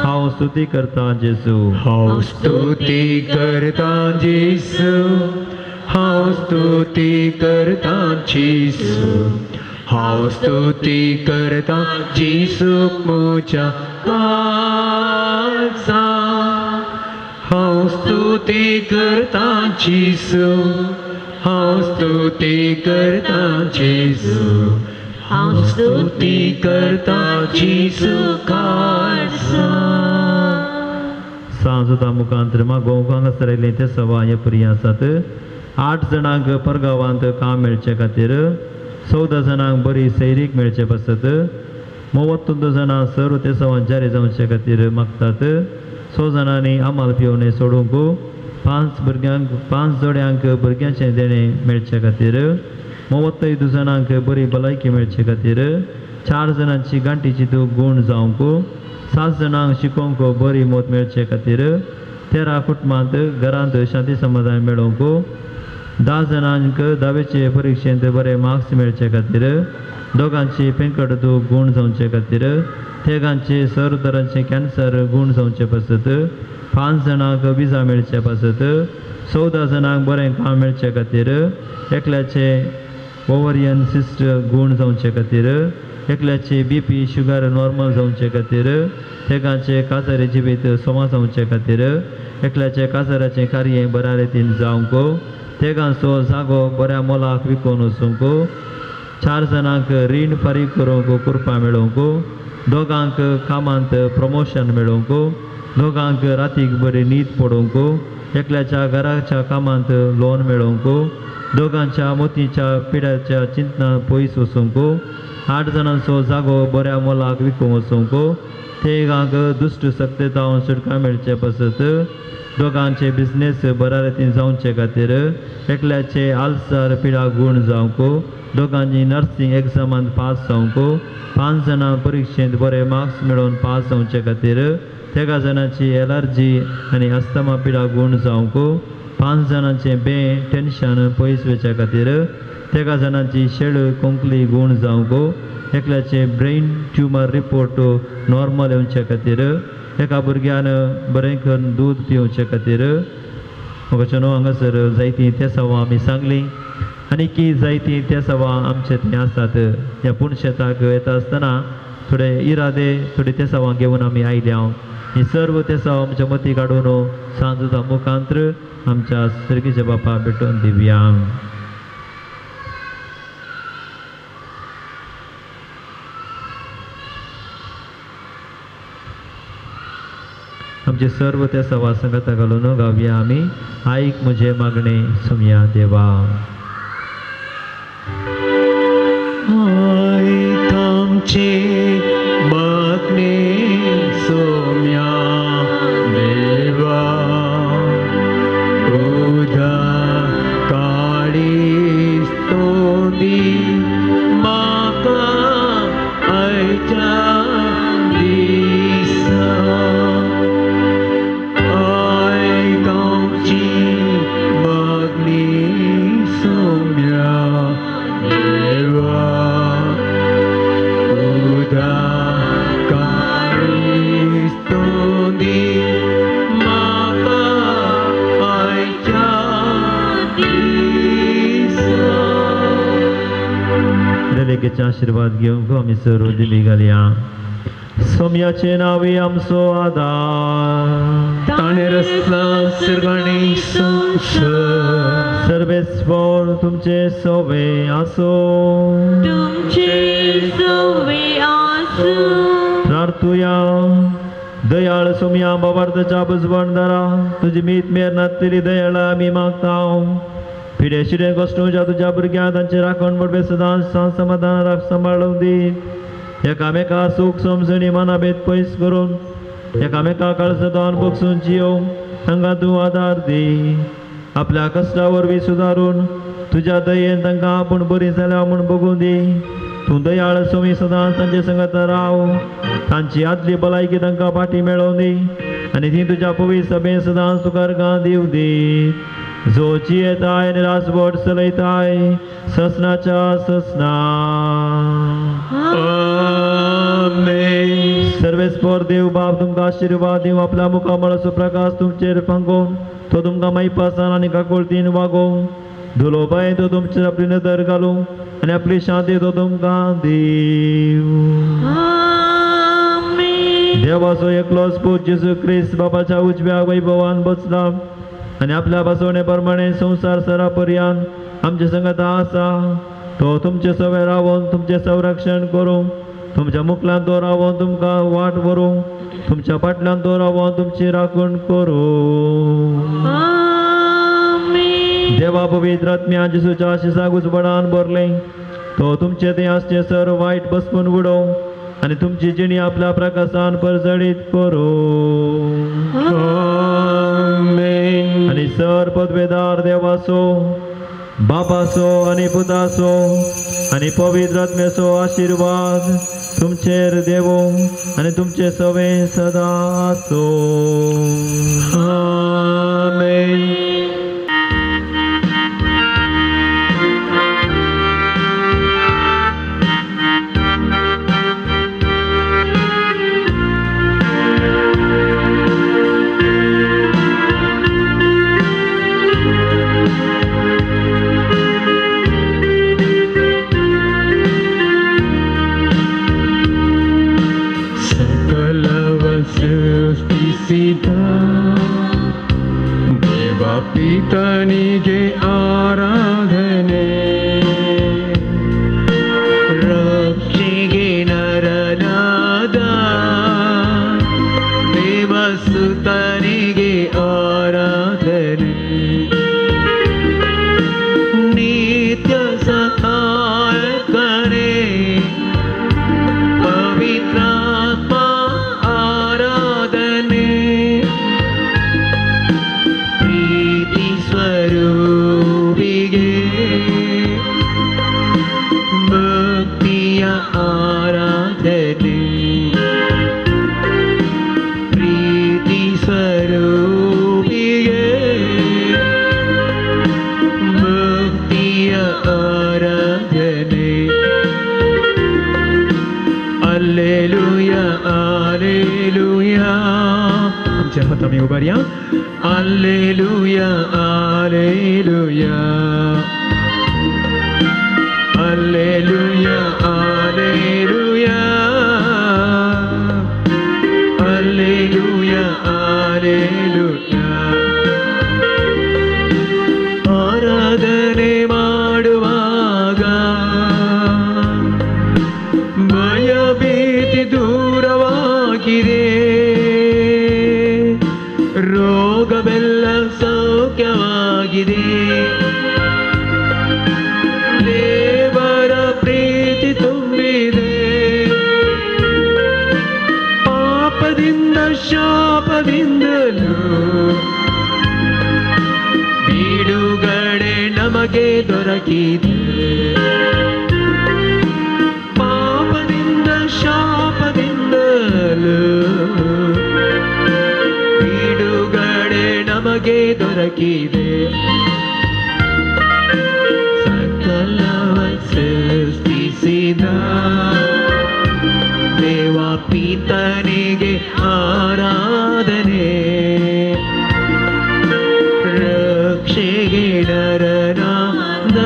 Speaker 2: हांव स्तुती करता जेसू
Speaker 4: हांव स्तुती करता जेसू हांव स्तुती करता जेसू हांव स्तुती करता जेसू म्हज्या काळजा हांव स्तुती करता जेजू हांव स्तुती करता जेजू हांव स्तुती करता जेजू काळसा
Speaker 2: सांजुता मुखांतर मागोवंक हांगासर आयिल्ले ते सवा हे परी आसात 8 जाणांक परगांवांत काम मेळचे खातीर 14 जाणांक बरी सैरीक मेळचे पासत 32 जाणां सर्व ते सवां जारी जावचे खातीर मागतात 6 जाणांनी आमाल पिवणे सोडूंक 5 जोड्यांक भुरग्यांचे देणे मेळचे खातीर 35 जाणांक बरी भलायकी मेळचे खातीर 4 जाणांची गांठीची गूण जावंक 7 जाणांक शिकोवंक बरी मोत मेळचे खातीर 13 कुटुंबांत घरांत शांती समाधान मेळोवंक 10 जाणांक 10वेचे परिक्षेंत बरे मार्क्स मेळचे खातीर 2 पेंकट गूण जावचे खातीर 3 सर्व तरांचे कॅन्सर गूण जावचे पासत 5 जाणांक विजा मेळचे पासत 14 जाणांक बरें काम मेळचे खातीर एकल्याचे ओवरियन सिस्ट गूण जावचे खातीर एकल्याचे BP शुगर नॉर्मल जावचे खातीर 3 काजारी जिबीत सोमा जावचे खातीर एकल्याचे काजाराचे कार्य बऱ्या रितीन जावंक 3 जागो बऱ्या मोलाक विकून वचूंक 4 जाणांक रीण फारीक करूंक कुरपा मेळोवंक 2 कामांत प्रमोशन मेळोवंक 2 रातीक बरी न्हीद पडोवंक एकल्याच्या घराच्या कामांत लोन मेळोवंक 2 मोतीच्या पिड्याच्या चिंतना पयस वचूंक 8 जाणांचो जागो बऱ्या मोलाक विकूंक वचूंक 3 दुश्ट सत्तेतावन सुटका मेळचे पासत 2 बिझनेस बऱ्या रितीन जावचे खातीर एकल्याचे आल्सर पिडा गूण जावंक 2 नर्सिंग एग्जामांत पास जावंक 5 जाणां परिक्षेंत बरे मार्क्स मेळोवन पास जावचे खातीर 3 जाणांची एलर्जी आनी अस्थमा पिडा गूण जावंक 5 जाणांचे टेन्शन पयस वेच्या खातीर 3 जाणांची शेड कोंकली गूण जावंक एकल्याचे ब्रेन ट्युमर रिपोर्ट नॉर्मल येवचे खातीर 1 भुरग्यान बरें करून दूध पिवचे खातीर म्हाका हांगासर जायतीं त्या सवां आमी सांगलीं आनी की जायतीं त्या सवां आमचे थंय आसात ह्या पुणशेताक येता आसतना थोडे इरादे थोडे त्या सवां घेवन आमी आयल्या ही सर्व त्या सवां आमच्या मती काडून सांजुता मुखांतर आमच्या सर्गीच्या बापा भेटून दिवया आमचे सर्व त्या सवा संगता घालून गावया आमी आईक म्हजे मागणे सुमया देवा
Speaker 4: आईक आमचे मागणे सुमया देवा उदा काळी तोंडी म्हाका आयच्या
Speaker 2: आशीर्वाद घेवंक आमी सर्व दिली घालया सोम्याचे नावे आमचो आदार
Speaker 4: ताणे रचला सर्वांनी संसार
Speaker 2: सर्वेस्वर तुमचे सोवे आसो
Speaker 5: तुमचे सोवे आसो
Speaker 2: प्रार्थुया दयाळ सोम्या बाबार्थच्या बुजवणदारा तुझी मीत मेरनातली दयाळा आमी मागता पिढे शिडे गोष्टीच्या तुझ्या भुरग्यांक तांचे राखण पडवे सदां समाधान राख सांबाळून दी एकामेका सूख समजणी मनाभेद पयस करून एकामेका काळसदान बगसून जियो तांकां तूं आदार दी आपल्या कश्टा वरवीं सुदारून तुज्या दयेन तांकां आपूण बरी जाल्या म्हूण बगून दी तूं दयाळ सोमी सदां तांचे संगत राव तांची आदली भलायकी तांकां फाटी मेळोवन दी आनी ती तुज्या पवित्र सभेन सदां सुकारगां दिव दी जो जियेताय आनी रासभर चलयताय ससनाच्या ससना सर्वेस्पर देव बाब तुमकां आशिर्वाद दिव आपल्या मुखामळाचो प्रकाश तुमचेर फांगोवन तो तुमकां मैपासान आनी काकुळतीन वागोवन धुलो बाय तो तुमचेर आपली नदर घालूं आनी आपली शांती तो तुमकां दिव देवाचो एकलोच पूत जेजू ख्रिस्त बापाच्या उजव्या वैभवान बसला आनी आपल्या बसवणे प्रमाणे संसार सरापर्यंत आमचे संगत आसा. तो तुमचे सवे रावून तुमचे संरक्षण करूं, तुमच्या मुखल्यान तो रावून तुमकां वाट व्हरूं, तुमच्या फाटल्यान तो रावून तुमची राखण करूं. देवा पवित्र आत्म्या जेजूच्या आशिसाक उजवाडान भरले. तो तुमचे ते आसचे सर्व वायट बसपून उडोव आनी तुमची जिणी आपल्या प्रकाशान परजडीत करूं. आनी सर पदवेदार देवाचो, बापाचो आनी पुताचो आनी पवित्र आत्म्याचो आशिर्वाद तुमचेर देवो आनी तुमचे सवे सदा आसो. आमेन.
Speaker 4: देवा ಪಿತನಿಗೆ ಆರಾಧನೆ, ರಕ್ಷೆಗೆ ನರನಾದ ದೇವಸುತನಿಗೆ ಆರಾಧನೆ, ನಿತ್ಯ ಸಹಾಯಕನೇ ಪವಿತ್ರಾತ್ಮ ಆರಾಧನೆ, ಪ್ರೀತಿ ಸ್ವರೂಪಿಗೆ ಭಕ್ತಿಯ ಆರಾಧನೆ, ಪ್ರೀತಿ ಸ್ವರೂಪಿಗೆ ಭಕ್ತಿಯ ಆರಾಧನೆ. Alleluia, Alleluia.
Speaker 1: आमच्या हातांनी उभार या.
Speaker 4: Alleluia, Alleluia. Alleluia, Alleluia. Alleluia, Alleluia. ಆರಾಧನೆ ಮಾಡುವಾಗ ಭಯ ಭೀತಿ ದೂರವಾಗಿದೆ, ರೋಗವೆಲ್ಲ ಸೌಖ್ಯವಾಗಿದೆ, ದೇವರ ಪ್ರೀತಿ ತುಂಬಿದೆ, ಪಾಪದಿಂದ ಶಾಪದಿಂದಲೂ ಬಿಡುಗಡೆ ನಮಗೆ ದೊರಕಿದೆ, ಪಾಪದಿಂದ ಶಾಪದಿಂದಲೂ ಬಿಡುಗಡೆ ನಮಗೆ ದೊರಕಿದೆ. ಸಕಲವ ಸೃಷ್ಟಿಸಿದ ದೇವ ಪಿತನಿಗೆ ಆರಾಧನೆ, ರಕ್ಷೆಗೆ ನರನಾದ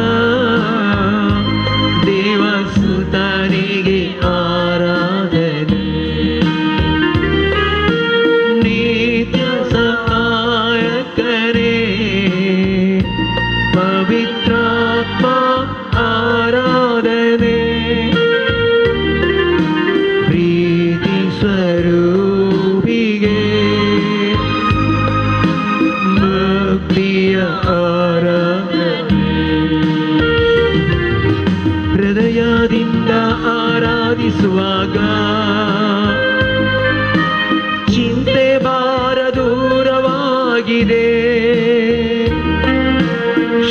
Speaker 4: ದೇವಸುತನಿಗೆ ಆರಾಧನೆ, ನಿತ್ಯ ಸಹಾಯಕನೇ ಪವಿತ್ರಾತ್ಮ ಆರಾಧನೆ, ಪ್ರೀತಿ ಸ್ವರೂಪಿಗೆ ಭಕ್ತಿಯ ಆರಾಧನೆ. ಹೃದಯದಿಂದ ಆರಾಧಿಸುವಾಗ ಚಿಂತೆ ಭಾರ ದೂರವಾಗಿದೆ,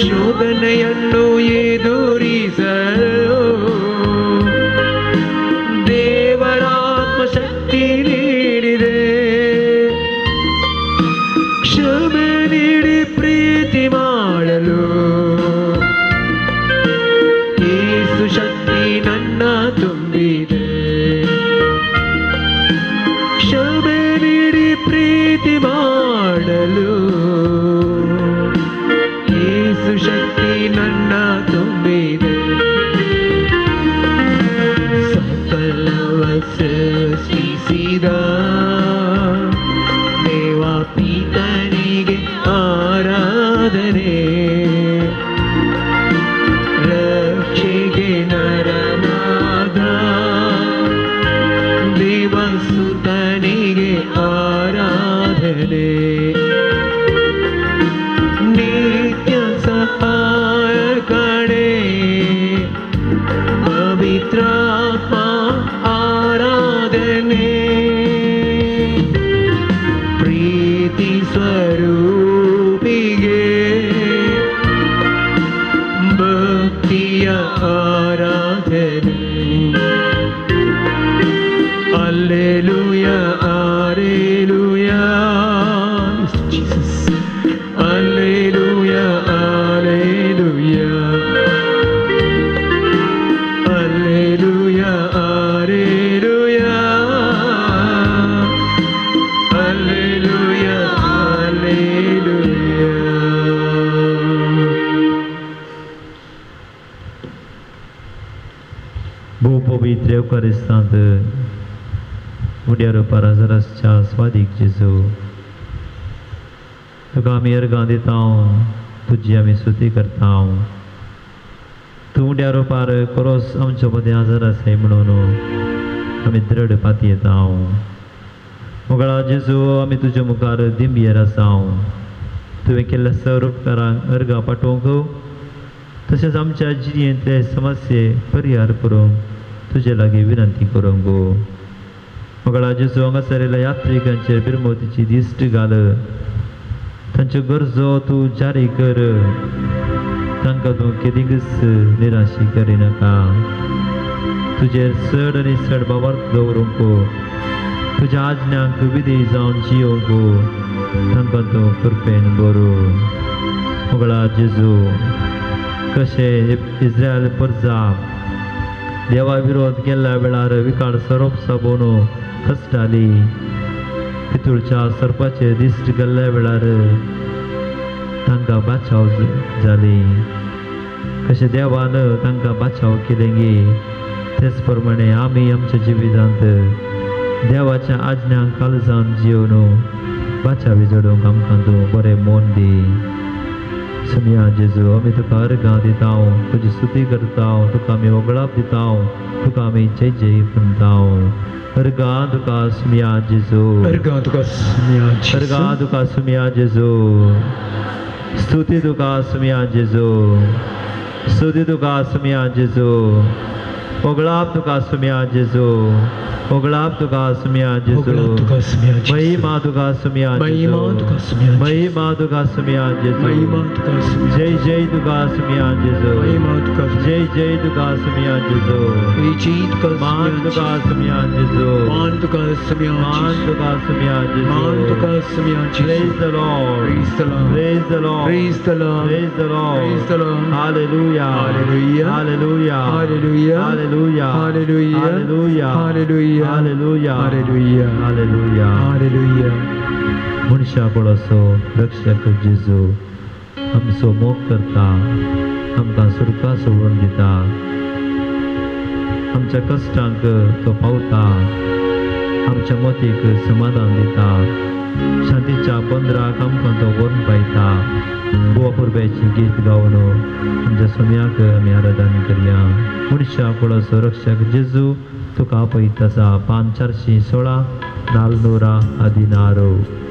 Speaker 4: ಶೋಧನೆಯನ್ನು ಎದುರಿಸಲು ದೇವರಾತ್ಮ ಶಕ್ತಿ ನೀಡಿದೆ, ಕ್ಷಮೆ ನೀಡಿ ಪ್ರೀತಿ ಮಾಡಲು ಯೇಸು ಶಕ್ತಿ ನನ್ನ ತುಂಬಿದೆ. स्तुतिय आराधने Alleluia, Alleluia, Jesus. Alleluia, Alleluia, Alleluia, Alleluia, Alleluia, Alleluia.
Speaker 2: Bố păvitr Eucaristant, Udiară parazarascha स्वादिक जेजू तुका आमी अर्गां दितां तुजी आमी स्तुती करतां तूं उड्यारो पार करोस आमच्या मदें आजार आसाय म्हणून आमी दृढ पाती येतां मोगळा जेजू आमी तुज्या मुखार दिंबियर आसां तुवें केल्ल्या सर्व उपकारांक अर्गां पाठोवंक तशेंच आमच्या जिणेंतले समस्ये परिहार करूंक तुजे लागीं विनंती करूंक मोगळा जेजू हांगासरल्या यात्रिकांचेर बिरमोतीची दिश्ट घाल तांच्यो गरजो तूं जारी कर तांकां तूं केदींच निराशी करिनाका तुजेर चड आनी चड बाबार्थ दवरूंक तुज्या आज्ञांक विधेय जावन जियोंक तांकां तूं कृपेन बरो मोगळा जेजू कशें इस्रायल परजा देवा विरोध केल्ल्या वेळार विकाळ सरोप साबोन कश्टाली पितूळच्या सर्पाचेर दिश्ट घाल्ल्या वेळार तांकां बाचाव जाली कशें देवान तांकां बाचाव केलें गे तेच प्रमाणे आमी आमच्या जिवितांत देवाच्या आज्ञांक काळजान जियोवन बाचावी जडोवंक आमकां तूं बरें मोन दी सुमया जेजू आमी तुका अर्गां दितां तुजी स्तुती करतां तुका आमी वगळाप दितां तुका आमी जय जय म्हणटां अर्गां तुका सुमया जेजू
Speaker 1: अर्गां तुका सुमया जेजू
Speaker 2: अर्गां तुका सुमया जेजू स्तुती तुका सुमया जेजू स्तुती तुका सुमया जेजू वगळाप तुका सुमया जेजू वगळाप तुका सुमया जेजू महिमा तुका सुमया जेजू महिमा तुका सुमया जेजू जय जय तुका सुमया जेजू जय जय तुका सुमया जेजू मान तुका सुमया जेजू मान तुका सुमया जेजू praise the Lord praise the Lord praise the Lord praise the Lord praise the Lord hallelujah hallelujah hallelujah hallelujah hallelujah hallelujah hallelujah Hallelujah. Hallelujah. Hallelujah. Hallelujah. मनुष्या पळसो रक्षक जेजू आमचो मोग करता आमकां सुरका सोडून दिता आमच्या कश्टांक तो पावता आमच्या मतीक समाधान दिता शांतीच्या बंदराक आमकां तो व्हरून पायता गोपुरब्याची गीत गावन आमच्या सोम्याक आमी आराधन करया मनुष्या पळसो रक्षक जेजू तुका आपयत आसा पान 416 416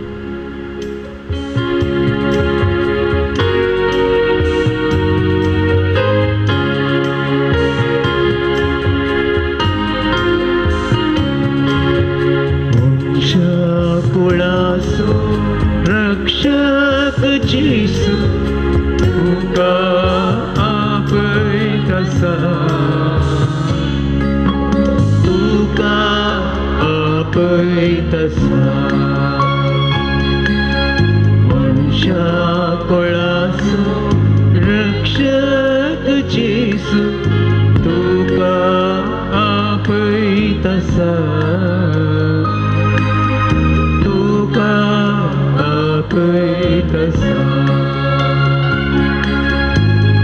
Speaker 4: रक्षक जेजू तुका आपयत आसा आपयत आसा मनशा कोळासो रक्षक जेजू तुका आपयत आसा तुका आपयत आसा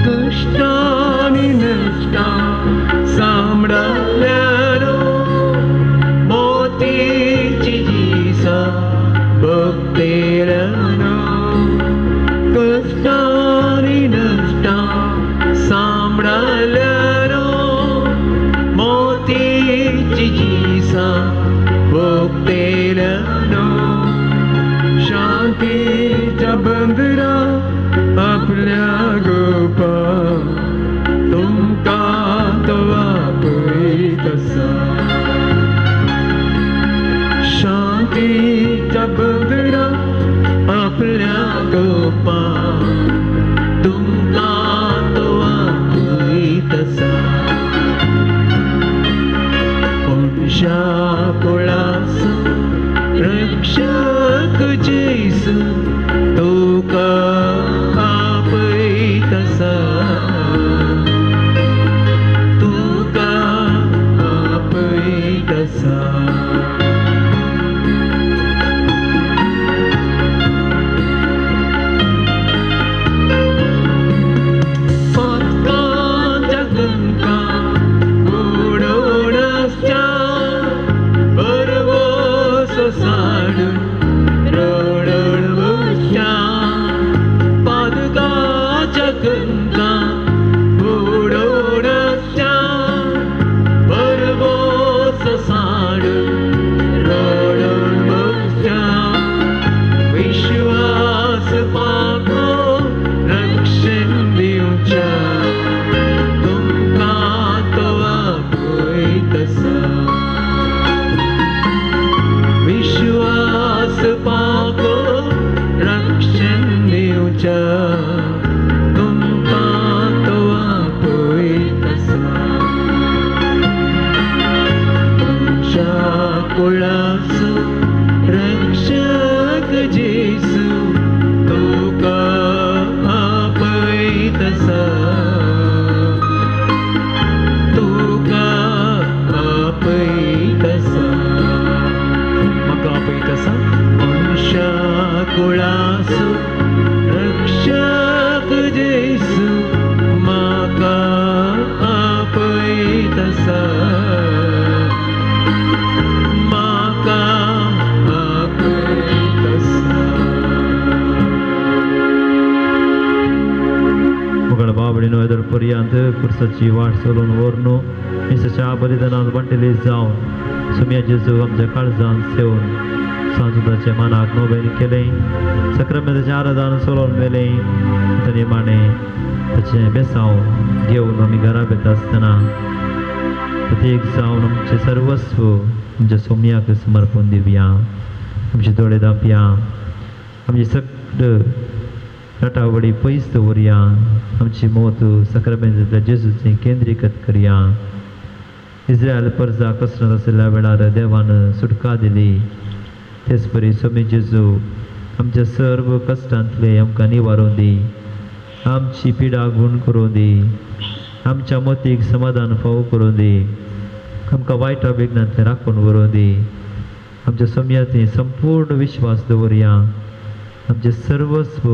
Speaker 4: कश्टांनी नश्टां सांबाळल्यारो भक्तेरनो कष्टांनी नश्टां सांबाळल्यारो मोतीची जिसा भक्तेरनो शांतीच्या बंदरा आपल्या गोपा तुमकां तो आपयत आसा शांतीच्या बंदरा आपल्या गोपा तुमकां तो आपयत
Speaker 2: वासाची वाट सोलून व्हरून मिसाच्या बलिदानात वांटेले जावन सुम्या जेजू आमच्या काळजान सेवन सांजुदाच्या मानाक नोवेन केले सक्रामेंताचें आराधन सोलोवन वेले ताणे माणे ताचें बेसांव घेवन आमी घरा येता आसतना प्रत्येक जावन आमचें सर्वस्व आमच्या सोम्याक समर्पण दिवया आमचे दोळे धांपया आमची सगळं रटावडी पयस दवरया आमची मोत सक्रामेंतांतल्या जेजूचें केंद्रीकृत करया इस्रायल परजा कसरत आसलेल्या वेळार देवान सुटका दिली तेच परी सोमी जेजू आमच्या सर्व कश्टांतले आमकां निवारून दी आमची पिडा गूण करून दी आमच्या मोतीक समाधान फावो करून दी आमकां वायटा विघ्नांतले राखून व्हरून दी आमच्या सोम्याचेर संपूर्ण विश्वास दवरया आमचे सर्वस्व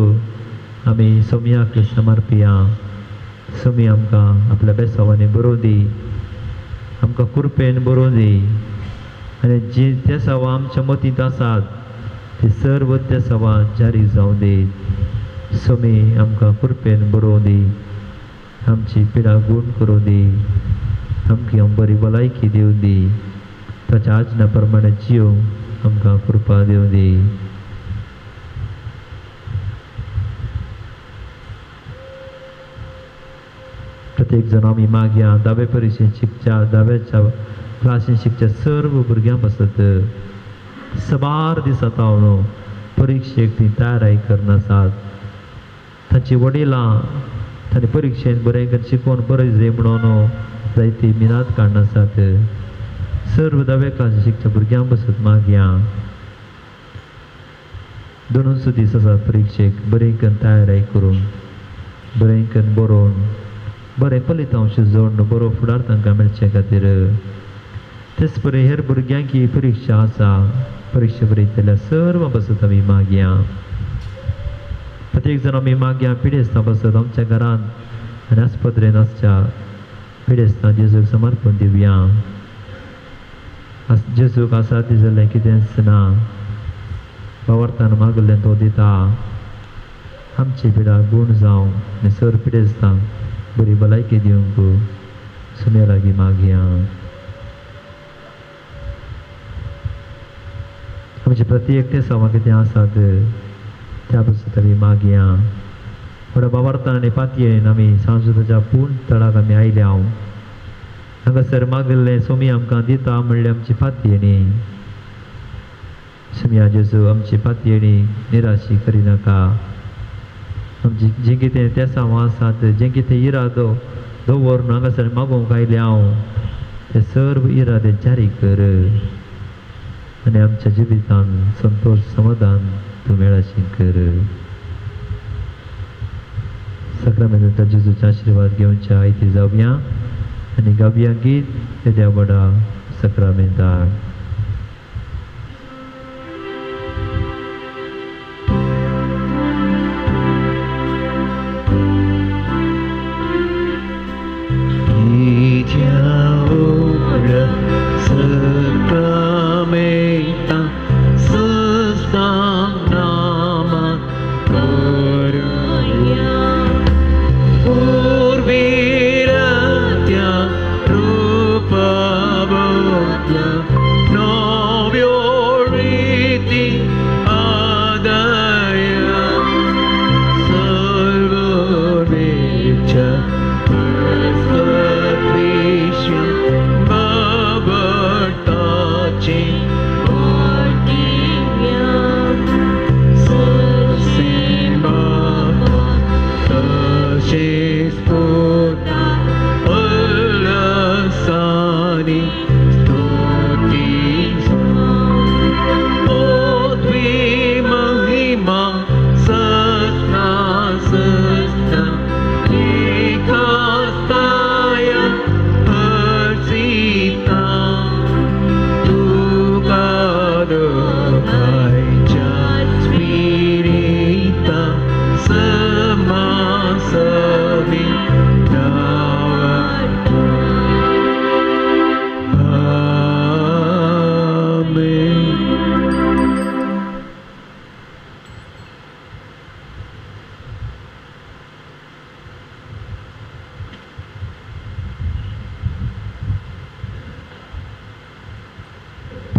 Speaker 2: आमी सोम्याक समर्पया सोमी आमकां आपल्या बेसावांनी बरोवन दी आमकां कृपेन बरोवन दी आनी जी त्या सवा आमच्या मतींत आसात ती सर्व त्या सवा जारी जावं दी सोमी आमकां कृपेन बरोवन दी आमची पिडा गूण करून दी आमकां बरी भलायकी दिवन दी ताच्या आज्ञा प्रमाणे जियो आमकां कृपा दिवन दी प्रत्येक जण आमी मागया दावे परीक्षेन शिकच्या दाव्याच्या क्लासीन शिकच्या सर्व भुरग्यां पासत सबार दिसा तावनो परीक्षेक ती तयारी करनासात तांची वडिलां तांणी परीक्षेन बरें करून शिकोवन बरें जे म्हणून जायती मिनात काडनासात सर्व दावे क्लासीन शिकच्या भुरग्यां पासत मागया दोनूच दीस आसात परीक्षेक बरें करून तयारी करून बरें करून बरोवन बरें फलितांश जोडून बरो फुडार तांकां मेळचे खातीर तेच परी हेर भुरग्यांक ही परीक्षा आसा परीक्षा बरयत जाल्यार सर्व पासत आमी मागया प्रत्येक जण आमी मागया पिडेस्तां पासत आमच्या घरांत आनी आस्पत्रेन आसच्या पिडेस्तां जेजूक समर्पण दिवया जेजूक आसा ती जाल्यार कितेंच ना वावरतान मागल्लें तो दिता आमची पिडा गूण जावं आनी सर पिडेस्तांक बरी भलायकी दिवंक सुम्या लागीं मागया आमचे प्रत्येक सवा कितें आसात त्या पासत आमी मागया थोड्या बाबार्थान आनी पातयेन आमी सांजुताच्या पूर्ण तळाक आमी आयल्या हांगासर मागल्लें सोमी आमकां दिता म्हणल्यार आमची फातयेणी सुम्या जेजू आमची फातयेणी निराशी करिनाका आमची जें कितें त्या सावा आसात जें कितें इरादो दवरून हांगासर मागोवंक आयलें हांव ते सर्व इरादे जारी कर आनी आमच्या जिवितान संतोष समाधान तूं मेळाशी कर सक्रामेंतांतल्या जेजूचे आशिर्वाद घेवच्या आयती जावया आनी गावया गीत ते देव बडा सक्रामेंताक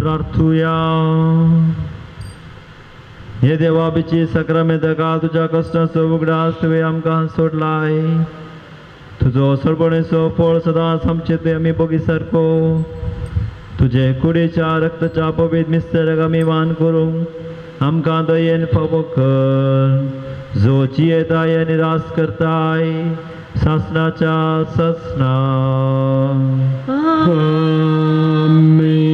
Speaker 2: प्रार्थूया. हे देवा बिची सक्रामेंतका तुझ्या कष्टाचो उगडास तुवें आमकां सोडलाय. तुजो सरपणेचो फळ सदांच आमचे ते आमी बगी सारको तुजे कुडीच्या रक्ताच्या पवित्र मिस्तेराक आमी मान करूंक आमकां दयेन फावो कर. जो जियेताय आनी रास करताय सासणाच्या ससना.
Speaker 4: आमेन.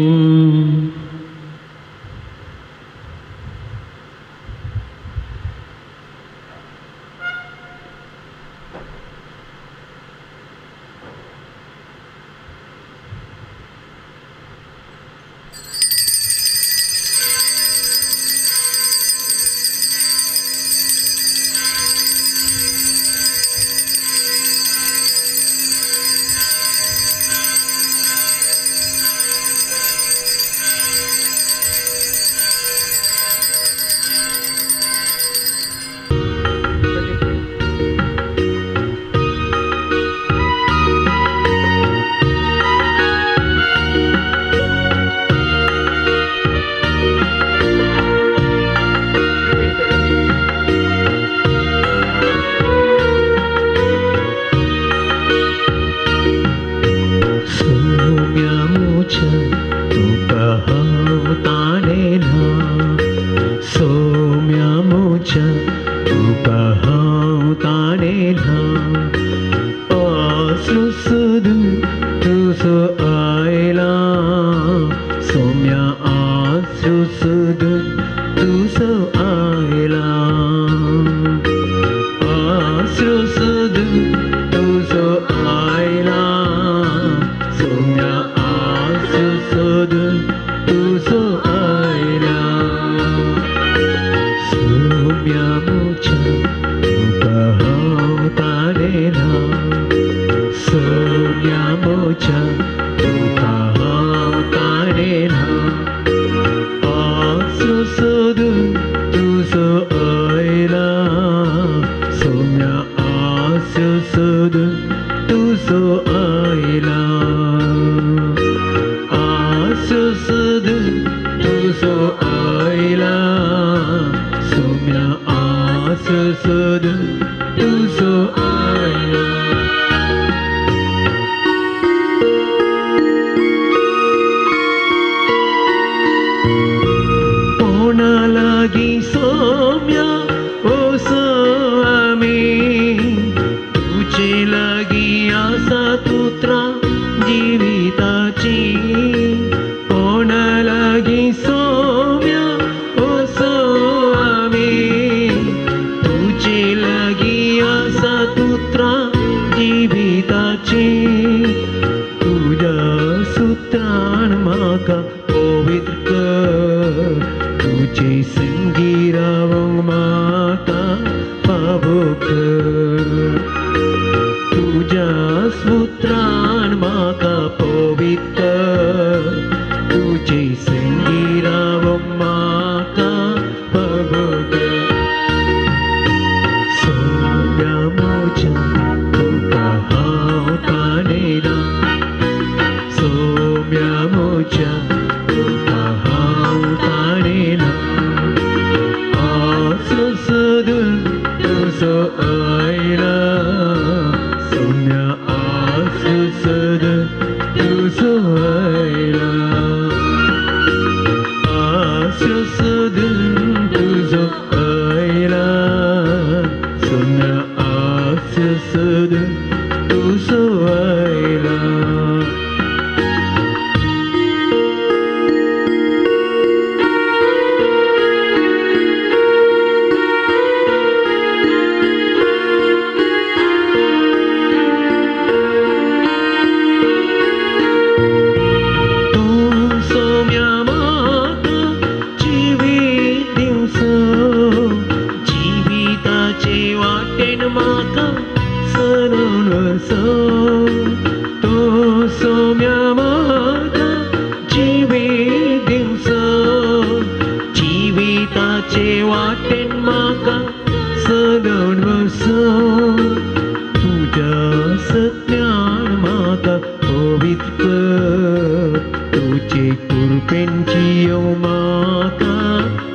Speaker 1: तुझे कृपेंची माका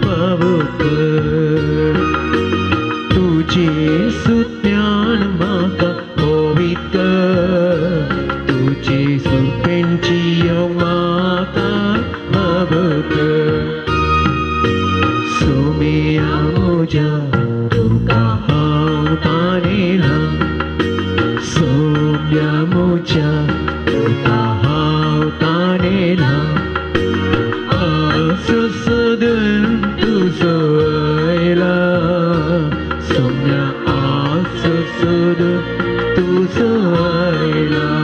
Speaker 1: पवित्र तुझे सुज्ञान माका पवित्र तुझे कृपेंची माका पवित्र सोमिया मुझा तुका हांव तानेला सोम्या मुझा तुका हांव तानेला आसुसुदन तू सोयला सोम्या आसुसुदन तू सोयला